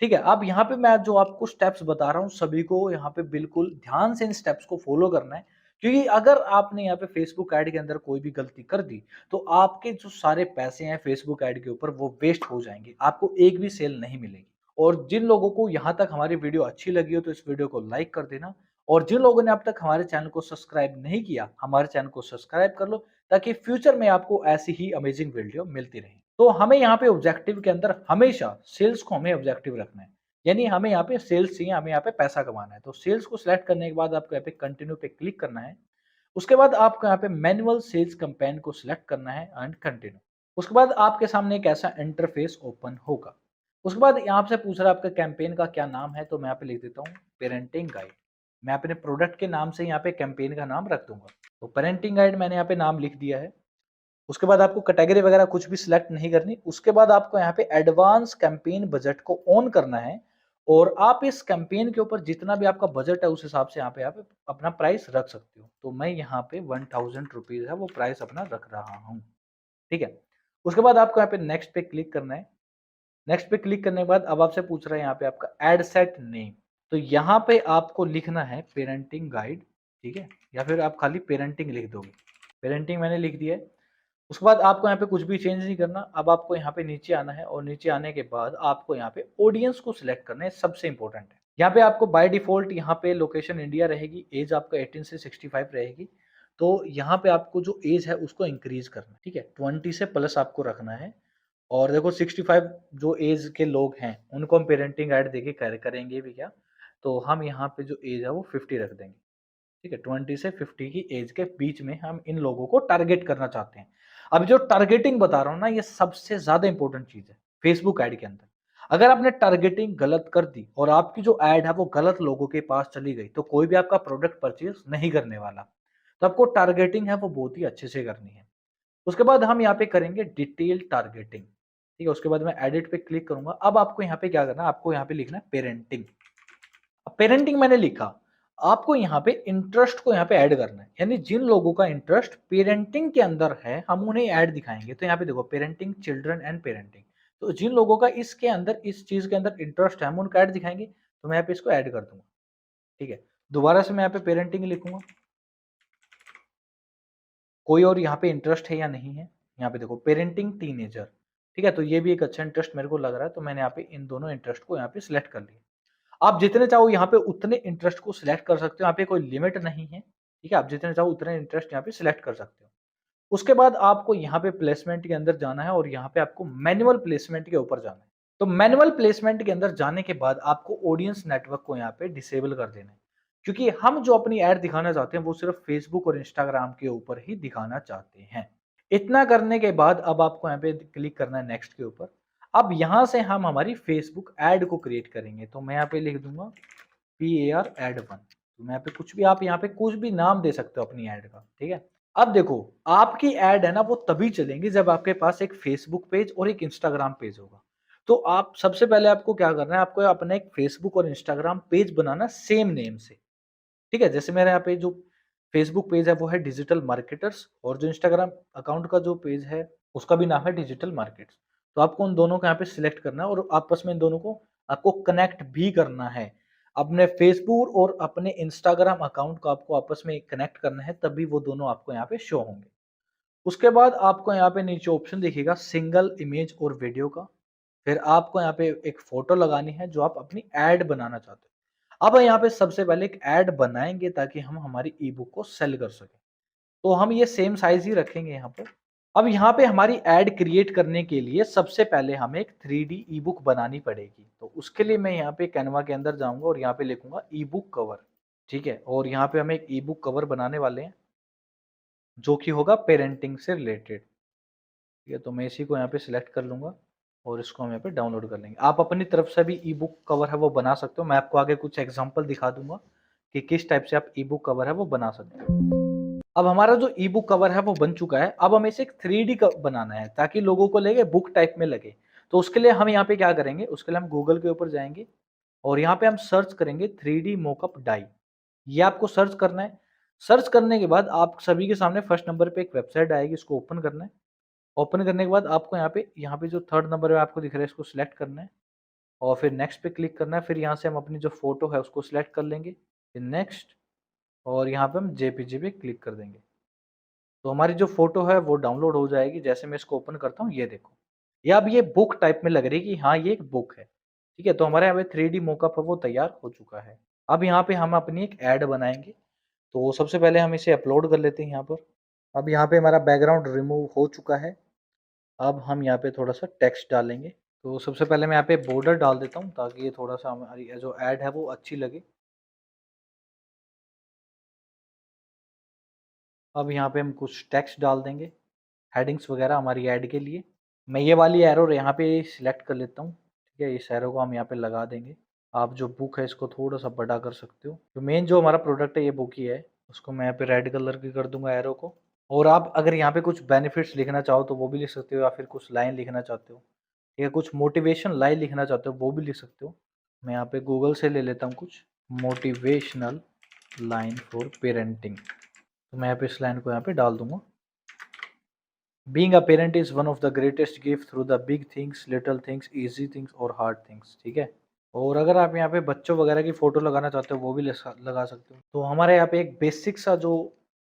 ठीक है, अब यहाँ पे मैं जो आपको स्टेप्स बता रहा हूँ सभी को यहाँ पे बिल्कुल ध्यान से इन स्टेप्स को फॉलो करना है, क्योंकि अगर आपने यहाँ पे फेसबुक ऐड के अंदर कोई भी गलती कर दी तो आपके जो सारे पैसे हैं फेसबुक ऐड के ऊपर वो वेस्ट हो जाएंगे, आपको एक भी सेल नहीं मिलेगी। और जिन लोगों को यहाँ तक हमारी वीडियो अच्छी लगी हो तो इस वीडियो को लाइक कर देना, और जिन लोगों ने अब तक हमारे चैनल को सब्सक्राइब नहीं किया हमारे चैनल को सब्सक्राइब कर लो, ताकि फ्यूचर में आपको ऐसी ही अमेजिंग वीडियो मिलती रहे। तो हमें यहाँ पे ऑब्जेक्टिव के अंदर हमेशा सेल्स को हमें ऑब्जेक्टिव रखना है, यानी हमें यहाँ पे सेल्स चाहिए, हमें यहाँ पे पैसा कमाना है। तो सेल्स को सिलेक्ट करने के बाद आपको यहाँ पे कंटिन्यू पे क्लिक करना है। उसके बाद आपको यहाँ पे मैनुअल सेल्स कैंपेन को सिलेक्ट करना है एंड कंटिन्यू। उसके बाद आपके सामने एक ऐसा इंटरफेस ओपन होगा। उसके बाद यहाँ से पूछ रहा है आपका कैंपेन का क्या नाम है, तो मैं यहाँ पे लिख देता हूँ पेरेंटिंग गाइड। मैं अपने प्रोडक्ट के नाम से यहाँ पे कैंपेन का नाम रख दूंगा। तो पेरेंटिंग गाइड मैंने यहाँ पे नाम लिख दिया है। उसके बाद आपको कैटेगरी वगैरह कुछ भी सिलेक्ट नहीं करनी। उसके बाद आपको यहाँ पे एडवांस कैंपेन बजट को ऑन करना है, और आप इस कैंपेन के ऊपर जितना भी आपका बजट है उस हिसाब से यहाँ पे आप अपना प्राइस रख सकते हो। तो मैं यहाँ पे 1000 रुपीज है वो प्राइस अपना रख रहा हूँ। ठीक है, उसके बाद आपको यहाँ पे नेक्स्ट पे क्लिक करना है। नेक्स्ट पे क्लिक करने के बाद अब आपसे पूछ रहा है यहाँ पे आपका एड सेट नेम। तो यहाँ पे आपको लिखना है पेरेंटिंग गाइड। ठीक है, या फिर आप खाली पेरेंटिंग लिख दोगे। पेरेंटिंग मैंने लिख दिया है। उसके बाद आपको यहाँ पे कुछ भी चेंज नहीं करना। अब आपको यहाँ पे नीचे आना है, और नीचे आने के बाद आपको यहाँ पे ऑडियंस को सिलेक्ट करना है, सबसे इंपॉर्टेंट है। यहाँ पे आपको बाय डिफॉल्ट यहाँ पे लोकेशन इंडिया रहेगी, एज आपका 18 से 65 रहेगी। तो यहाँ पे आपको जो एज है उसको इंक्रीज करना है। ठीक है, 20 से प्लस आपको रखना है। और देखो 65 जो एज के लोग हैं उनको हम पेरेंटिंग ऐड देके करेंगे भी क्या, तो हम यहाँ पे जो एज है वो 50 रख देंगे। ठीक है, 20 से 50 की एज के बीच में हम इन लोगों को टारगेट करना चाहते हैं। अब जो टारगेटिंग बता रहा हूं ना, ये सबसे ज्यादा इंपॉर्टेंट चीज है फेसबुक ऐड के अंदर। अगर आपने टारगेटिंग गलत कर दी और आपकी जो ऐड है वो गलत लोगों के पास चली गई, तो कोई भी आपका प्रोडक्ट परचेज नहीं करने वाला। तो आपको टारगेटिंग है वो बहुत ही अच्छे से करनी है। उसके बाद हम यहाँ पे करेंगे डिटेल टारगेटिंग। ठीक है, उसके बाद मैं एडिट पे क्लिक करूंगा। अब आपको यहाँ पे क्या करना है, आपको यहाँ पे लिखना है पेरेंटिंग। अब पेरेंटिंग मैंने लिखा, आपको यहाँ पे इंटरेस्ट को यहाँ पे ऐड करना है, यानी जिन लोगों का इंटरेस्ट पेरेंटिंग के अंदर है हम उन्हें ऐड दिखाएंगे। तो यहाँ पे देखो पेरेंटिंग चिल्ड्रन एंड पेरेंटिंग, तो जिन लोगों का इसके अंदर इस चीज के अंदर इंटरेस्ट है हम उनका ऐड दिखाएंगे। तो मैं यहाँ पे इसको ऐड कर दूंगा। ठीक है, दोबारा से मैं यहाँ पे पेरेंटिंग लिखूंगा, कोई और यहाँ पे इंटरेस्ट है या नहीं है। यहाँ पे देखो पेरेंटिंग टीनेजर। ठीक है, तो ये भी एक अच्छा इंटरेस्ट मेरे को लग रहा है, तो मैंने यहाँ पे इन दोनों इंटरेस्ट को यहाँ पे सिलेक्ट कर लिया। आप जितने चाहो यहाँ पे उतने इंटरेस्ट को सिलेक्ट कर सकते हो, यहाँ पे कोई लिमिट नहीं है। ठीक है, आप जितने चाहो उतने इंटरेस्ट यहाँ पे सिलेक्ट कर सकते हो। उसके बाद आपको यहाँ पे प्लेसमेंट के अंदर जाना है, और यहाँ पे आपको मैनुअल प्लेसमेंट के ऊपर जाना है। तो मैनुअल प्लेसमेंट के अंदर जाने के बाद आपको ऑडियंस नेटवर्क को यहाँ पे डिसेबल कर देना है, क्योंकि हम जो अपनी ऐड दिखाना चाहते हैं वो सिर्फ फेसबुक और इंस्टाग्राम के ऊपर ही दिखाना चाहते हैं। इतना करने के बाद अब आपको यहाँ पे क्लिक करना है नेक्स्ट के ऊपर। अब यहाँ से हम हमारी फेसबुक ऐड को क्रिएट करेंगे। तो मैं यहाँ पे लिख दूंगा PAR ad1। तो मैं यहाँ पे कुछ भी, आप यहाँ पे कुछ भी नाम दे सकते हो अपनी ऐड का। ठीक है, अब देखो, आपकी ऐड है ना वो तभी चलेंगी जब आपके पास एक फेसबुक पेज और एक इंस्टाग्राम पेज होगा। तो आप सबसे पहले आपको क्या करना है, आपको अपना एक फेसबुक और इंस्टाग्राम पेज बनाना सेम नेम से, ठीक है? जैसे मेरे यहाँ पे जो फेसबुक पेज है वो है डिजिटल मार्केटर्स और जो इंस्टाग्राम अकाउंट का जो पेज है उसका भी नाम है डिजिटल मार्केट्स। तो आपको उन दोनों को यहाँ पे सिलेक्ट करना है और आपस में इन दोनों को आपको कनेक्ट भी करना है। अपने फेसबुक और अपने इंस्टाग्राम अकाउंट को आपको आपस में कनेक्ट करना है, तभी वो दोनों आपको यहाँ पे शो होंगे। उसके बाद आपको यहाँ पे नीचे ऑप्शन दिखेगा सिंगल इमेज और वीडियो का। फिर आपको यहाँ पे एक फोटो लगानी है जो आप अपनी ऐड बनाना चाहते हो। अब यहाँ पे सबसे पहले एक ऐड बनाएंगे ताकि हम हमारी ई बुक को सेल कर सकें। तो हम ये सेम साइज ही रखेंगे यहाँ पे। अब यहाँ पे हमारी ऐड क्रिएट करने के लिए सबसे पहले हमें एक 3D ई बुक बनानी पड़ेगी। तो उसके लिए मैं यहाँ पे कैनवा के अंदर जाऊंगा और यहाँ पे लिखूंगा ई बुक कवर, ठीक है? और यहाँ पे हम एक ई बुक कवर बनाने वाले हैं जो कि होगा पेरेंटिंग से रिलेटेड। ठीक है, तो मैं इसी को यहाँ पे सिलेक्ट कर लूंगा और इसको हम यहाँ पे डाउनलोड कर लेंगे। आप अपनी तरफ से भी ई बुक कवर है वो बना सकते हो। मैं आपको आगे कुछ एग्जांपल दिखा दूंगा कि किस टाइप से आप ई बुक कवर है वो बना सकते हो। अब हमारा जो ई बुक कवर है वो बन चुका है। अब हमें इसे एक 3D बनाना है ताकि लोगों को लगे बुक टाइप में लगे। तो उसके लिए हम यहाँ पे क्या करेंगे, उसके लिए हम गूगल के ऊपर जाएंगे और यहाँ पे हम सर्च करेंगे 3D मोकअप डाई। ये आपको सर्च करना है। सर्च करने के बाद आप सभी के सामने फर्स्ट नंबर पे एक वेबसाइट आएगी, इसको ओपन करना है। ओपन करने के बाद आपको यहाँ पे जो थर्ड नंबर पे आपको दिख रहा है इसको सिलेक्ट करना है और फिर नेक्स्ट पे क्लिक करना है। फिर यहाँ से हम अपनी जो फोटो है उसको सिलेक्ट कर लेंगे, फिर नेक्स्ट, और यहाँ पे हम जेपीजी पे क्लिक कर देंगे। तो हमारी जो फोटो है वो डाउनलोड हो जाएगी। जैसे मैं इसको ओपन करता हूँ, ये देखो, ये अब ये बुक टाइप में लग रही है कि हाँ ये एक बुक है। ठीक है, तो हमारे यहाँ पे 3D मोकअप है वो तैयार हो चुका है। अब यहाँ पे हम अपनी एक ऐड बनाएंगे। तो सबसे पहले हम इसे अपलोड कर लेते हैं यहाँ पर। अब यहाँ पे हमारा बैकग्राउंड रिमूव हो चुका है। अब हम यहाँ पे थोड़ा सा टेक्स्ट डालेंगे। तो सबसे पहले मैं यहाँ पे बॉर्डर डाल देता हूँ ताकि ये थोड़ा सा हमारी जो ऐड है वो अच्छी लगे। अब यहाँ पे हम कुछ टेक्स्ट डाल देंगे, हेडिंग्स वगैरह हमारी ऐड के लिए। मैं ये वाली एरो यहाँ पे सिलेक्ट कर लेता हूँ, ठीक है? इस एरो को हम यहाँ पे लगा देंगे। आप जो बुक है इसको थोड़ा सा बड़ा कर सकते हो। जो मेन जो हमारा प्रोडक्ट है ये बुक ही है, उसको मैं यहाँ पे रेड कलर की कर दूंगा एरो को। और आप अगर यहाँ पे कुछ बेनिफिट्स लिखना चाहो तो वो भी लिख सकते हो, या फिर कुछ लाइन लिखना चाहते हो या कुछ मोटिवेशन लाइन लिखना चाहते हो वो भी लिख सकते हो। मैं यहाँ पे गूगल से ले लेता हूँ कुछ मोटिवेशनल लाइन फॉर पेरेंटिंग। तो मैं यहाँ पे इस लाइन को यहाँ पे डाल दूंगा। Being a parent is one of the greatest gift through the big things, little things, easy things और हार्ड थिंग्स। ठीक है, और अगर आप यहाँ पे बच्चों वगैरह की फोटो लगाना चाहते हो वो भी लगा सकते हो। तो हमारे यहाँ पे एक बेसिक सा जो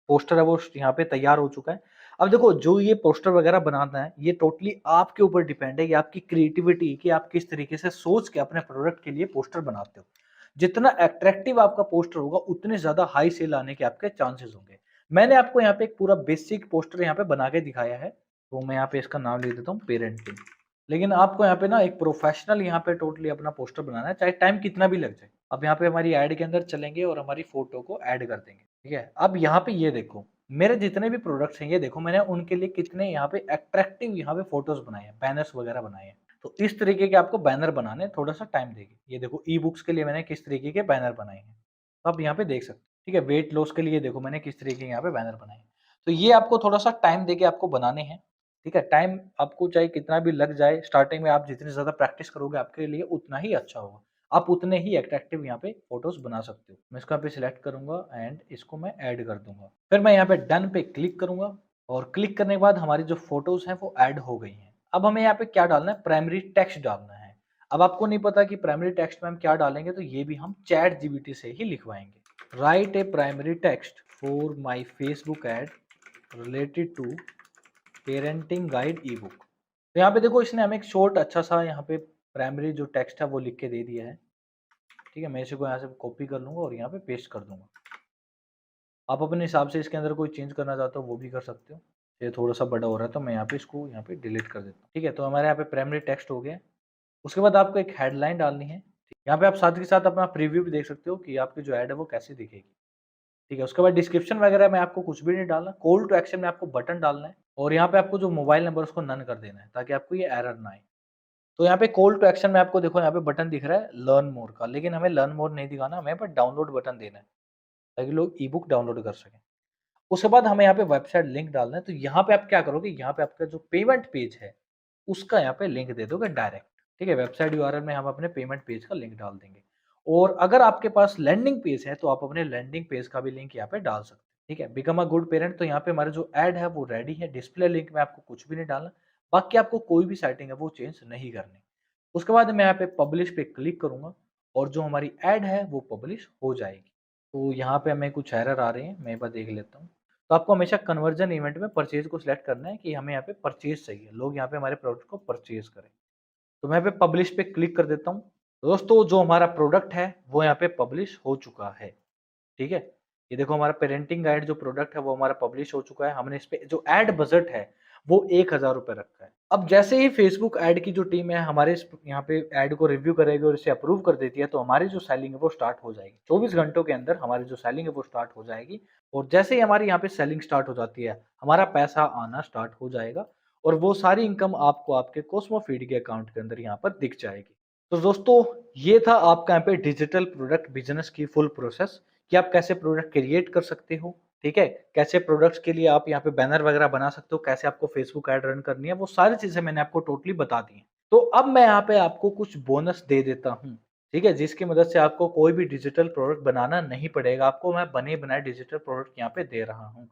पोस्टर है वो यहाँ पे तैयार हो चुका है। अब देखो, जो ये पोस्टर वगैरह बनाना है ये टोटली आपके ऊपर डिपेंड है, ये आपकी क्रिएटिविटी कि आप किस तरीके से सोच के अपने प्रोडक्ट के लिए पोस्टर बनाते हो। जितना अट्रैक्टिव आपका पोस्टर होगा उतने ज्यादा हाई सेल आने के आपके चांसेस होंगे। मैंने आपको यहाँ पे एक पूरा बेसिक पोस्टर यहाँ पे बना के दिखाया है। तो मैं यहाँ पे इसका नाम लिख देता हूँ पेरेंटिंग। लेकिन आपको यहाँ पे ना एक प्रोफेशनल यहाँ पे टोटली अपना पोस्टर बनाना है, चाहे टाइम कितना भी लग जाए। अब यहाँ पे हमारी ऐड के अंदर चलेंगे और हमारी फोटो को ऐड कर देंगे। ठीक है, अब यहाँ पे ये देखो, मेरे जितने भी प्रोडक्ट्स हैं ये देखो, मैंने उनके लिए कितने यहाँ पे अट्रैक्टिव यहाँ पे फोटोज बनाए हैं, बैनर्स वगैरह बनाए हैं। तो इस तरीके के आपको बैनर बनाने थोड़ा सा टाइम देगी। ये देखो, ई बुक्स के लिए मैंने किस तरीके के बैनर बनाए हैं, तो आप यहाँ पे देख सकते हो। ठीक है, वेट लॉस के लिए देखो मैंने किस तरीके के यहाँ पे बैनर बनाए हैं। तो ये आपको थोड़ा सा टाइम देके आपको बनाने हैं। ठीक है, टाइम आपको चाहे कितना भी लग जाए, स्टार्टिंग में आप जितनी ज्यादा प्रैक्टिस करोगे आपके लिए उतना ही अच्छा होगा। आप उतने ही अट्रैक्टिव यहाँ पे फोटोज बना सकते हो। मैं इसको यहाँ पे सिलेक्ट करूंगा एंड इसको मैं ऐड कर दूंगा। फिर मैं यहाँ पे डन पे क्लिक करूंगा और क्लिक करने के बाद हमारी जो फोटोज हैं वो ऐड हो गई हैं। अब हमें यहाँ पे क्या डालना है, प्राइमरी टेक्स्ट डालना है। अब आपको नहीं पता कि प्राइमरी टेक्स्ट में हम क्या डालेंगे, तो ये भी हम चैट जीपीटी से ही लिखवाएंगे। Write a primary text for my Facebook ad related to parenting guide e book. तो यहाँ पे देखो, इसने हमें एक शॉर्ट अच्छा सा यहाँ पे प्राइमरी जो टेक्स्ट है वो लिख के दे दिया है। ठीक है, मैं इसी को यहाँ से कॉपी कर लूंगा और यहाँ पे पेस्ट कर दूंगा। आप अपने हिसाब से इसके अंदर कोई चेंज करना चाहते हो वो भी कर सकते हो। ये थोड़ा सा बड़ा हो रहा है तो मैं यहाँ पे इसको यहाँ पे डिलीट कर देता हूँ। ठीक है, तो हमारे यहाँ पे प्राइमरी टेक्स्ट हो गया। उसके बाद आपको एक हेडलाइन डालनी है। यहाँ पे आप साथ के साथ अपना प्रीव्यू भी देख सकते हो कि आपकी जो ऐड है वो कैसी दिखेगी। ठीक है, उसके बाद डिस्क्रिप्शन वगैरह में आपको कुछ भी नहीं डालना। कॉल टू एक्शन में आपको बटन डालना है और यहाँ पे आपको जो मोबाइल नंबर उसको नन कर देना है ताकि आपको ये एरर ना आए। तो यहाँ पे कॉल टू एक्शन में आपको देखो यहाँ पे बटन दिख रहा है लर्न मोर का, लेकिन हमें लर्न मोर नहीं दिखाना, हमें पर डाउनलोड बटन देना है ताकि लोग ई बुक डाउनलोड कर सकें। उसके बाद हमें यहाँ पे वेबसाइट लिंक डालना है, तो यहाँ पे आप क्या करोगे, यहाँ पे आपका जो पेमेंट पेज है, उसका यहाँ पे लिंक दे दोगे डायरेक्ट, ठीक है? वेबसाइट यूआरएल में हम अपने पेमेंट पेज का लिंक डाल देंगे। और अगर आपके पास लैंडिंग पेज है, तो आप अपने लैंडिंग पेज का भी लिंक यहाँ पे डाल सकते हैं, ठीक है? बिकम अ गुड पेरेंट, तो यहाँ पे हमारा जो ऐड है वो रेडी है, डिस्प्ले लिंक में आपको कुछ भी नहीं डालना, बाकी आपको कोई भी सेटिंग है वो चेंज नहीं करनी। उसके बाद मैं यहाँ पे पब्लिश पे क्लिक करूँगा और जो हमारी ऐड है वो पब्लिश हो जाएगी। तो यहाँ पे हमें कुछ एरर आ रहे हैं, मैं एक बार देख लेता हूँ। तो आपको हमेशा कन्वर्जन इवेंट में परचेज़ को सिलेक्ट करना है कि हमें यहाँ पे परचेज़ चाहिए, लोग यहाँ पे हमारे प्रोडक्ट को परचेज़ करें। तो मैं यहाँ पे पब्लिश पे क्लिक कर देता हूँ। दोस्तों, जो हमारा प्रोडक्ट है वो यहाँ पे पब्लिश हो चुका है। ठीक है? ये देखो, हमारा पेरेंटिंग गाइड जो प्रोडक्ट है वो हमारा पब्लिश हो चुका है। हमने इस पे जो एड बजट है वो ₹1000 रखा है। अब जैसे ही फेसबुक ऐड की जो टीम है हमारे इस यहाँ पे ऐड को रिव्यू करेगी और इसे अप्रूव कर देती है, तो हमारी जो सेलिंग है वो स्टार्ट हो जाएगी। 24 घंटों के अंदर हमारी जो सेलिंग है वो स्टार्ट हो जाएगी और जैसे ही हमारी यहाँ पे सेलिंग स्टार्ट हो जाती है, हमारा पैसा आना स्टार्ट हो जाएगा और वो सारी इनकम आपको आपके कॉस्मो फीड के अकाउंट के अंदर यहाँ पर दिख जाएगी। तो दोस्तों, ये था आपका यहाँ पे डिजिटल प्रोडक्ट बिज़नेस की फुल प्रोसेस कि आप कैसे प्रोडक्ट क्रिएट कर सकते हो, ठीक है? कैसे प्रोडक्ट्स के लिए आप यहाँ पे बैनर वगैरह बना सकते हो, कैसे आपको फेसबुक ऐड रन करनी है, वो सारी चीज़ें मैंने आपको टोटली बता दी हैं। तो अब मैं यहाँ पे आपको कुछ बोनस दे देता हूँ, ठीक है? जिसकी मदद से आपको कोई भी डिजिटल प्रोडक्ट बनाना नहीं पड़ेगा, आपको मैं बने-बनाए डिजिटल प्रोडक्ट यहाँ पे दे रहा हूँ।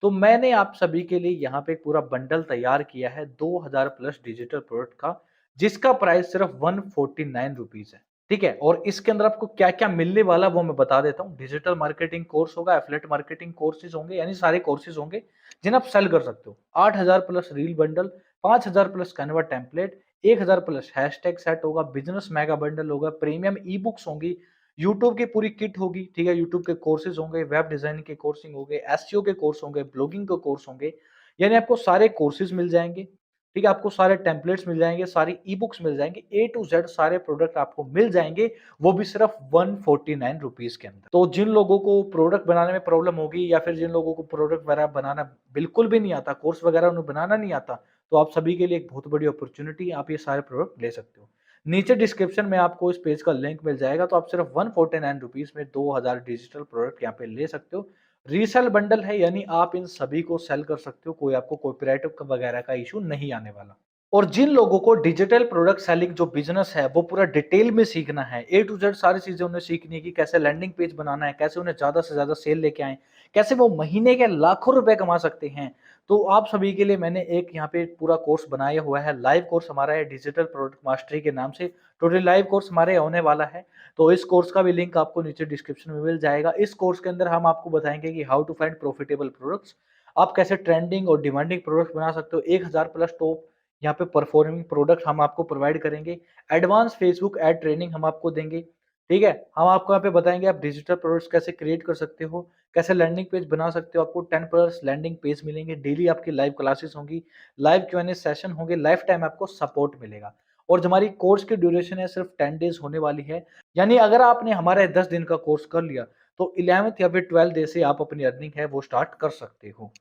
तो मैंने आप सभी के लिए यहाँ पे एक पूरा बंडल तैयार किया है 2000 प्लस डिजिटल प्रोडक्ट का, जिसका प्राइस सिर्फ ₹149 है। ठीक है? और इसके अंदर आपको क्या-क्या मिलने वाला है वो मैं बता देता हूँ। डिजिटल मार्केटिंग कोर्स होगा, एफिलिएट मार्केटिंग कोर्सेज़ होंगे, यानी सारे कोर्सेज़ होंगे जिन्हें आप सेल कर सकते हो। 8000 plus reel bundle, 5000 plus Canva template, 1000 plus hashtag set होगा, बिज़नेस मेगा बंडल होगा, प्रीमियम ई-बुक्स होंगी, यूट्यूब की पूरी किट होगी, ठीक है? यूट्यूब के कोर्सेज़ होंगे, वेब डिज़ाइनिंग के कोर्सिंग होंगे, एसईओ के कोर्स होंगे, ब्लॉगिंग के कोर्स होंगे, यानी आपको सारे कोर्सेज़ मिल जाएँगे। ठीक है? आपको सारे टेम्पलेट्स मिल जाएँगे, सारी ई-बुक्स मिल जाएँगे, ए टू ज़ेड सारे प्रोडक्ट आपको मिल जाएँगे, वो भी सिर्फ ₹149 के अंदर। तो जिन लोगों को प्रोडक्ट बनाने में प्रॉब्लम होगी या फिर जिन लोगों को प्रोडक्ट वगैरह बनाना बिल्कुल भी नहीं आता, कोर्स वगैरह उन्हें बनाना नहीं आता, तो आप सभी के लिए एक बहुत बड़ी अपॉर्च्युनिटी है, आप ये सारे प्रोडक्ट ले सकते हो। नीचे डिस्क्रिप्शन में आपको इस पेज का लिंक मिल जाएगा, तो आप सिर्फ ₹149 में 2000 डिजिटल प्रोडक्ट यहाँ पे ले सकते हो। रीसेल बंडल है, यानी आप इन सभी को सेल कर सकते हो, कोई आपको कॉपीराइट वगैरह का इश्यू नहीं आने वाला। और जिन लोगों को डिजिटल प्रोडक्ट सेलिंग जो बिज़नेस है, वो पूरा डिटेल में सीखना है, ए टू ज़ेड सारी चीज़ें उन्हें सीखनी है कि कैसे लैंडिंग पेज बनाना है, कैसे उन्हें ज़्यादा से ज़्यादा सेल लेके आएँ, कैसे वो महीने के लाखों रुपए कमा सकते हैं। तो आप सभी के लिए मैंने एक यहाँ पे पूरा कोर्स बनाया हुआ है, लाइव कोर्स हमारा है डिजिटल प्रोडक्ट मास्टरी के नाम से। टोटली लाइव कोर्स हमारे होने वाला है, तो इस कोर्स का भी लिंक आपको नीचे डिस्क्रिप्शन में मिल जाएगा। इस कोर्स के अंदर हम आपको बताएँगे कि how to find profitable products, आप कैसे ट्रेंडिंग और डिमांडिंग प्रोडक्ट्स बना सकते हो। 1000 प्लस टॉप यहाँ पे परफॉर्मिंग प्रोडक्ट हम आपको प्रोवाइड करेंगे। एडवांस फेसबुक एड ट्रेनिंग हम आपको देंगे, ठीक है? हम आपको यहाँ पे बताएँगे आप डिजिटल प्रोडक्ट्स कैसे क्रिएट कर सकते हो, कैसे लैंडिंग पेज बना सकते हो। आपको 10 प्लस लैंडिंग पेज मिलेंगे, डेली आपकी लाइव क्लासेस होंगी, लाइव क्यू&ए सेशन होंगे, लाइफ टाइम आपको सपोर्ट मिलेगा। और जो हमारी कोर्स की ड्यूरेशन है सिर्फ 10 डेज़ होने वाली है, यानी अगर आपने हमारा 10 दिन का कोर्स कर लिया, तो 11th या फिर 12th डे से आप अपनी अर्निंग है वो स्टार्ट कर सकते हो।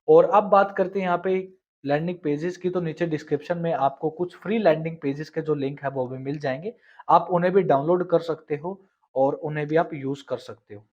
और अब बात करते हैं यहाँ पे लैंडिंग पेजेस की, तो नीचे डिस्क्रिप्शन में आपको कुछ फ्री लैंडिंग पेजेस के जो लिंक है वो भी मिल जाएँगे। आप उन्हें भी डाउनलोड कर सकते हो और उन्हें भी आप यूज़ कर सकते हो।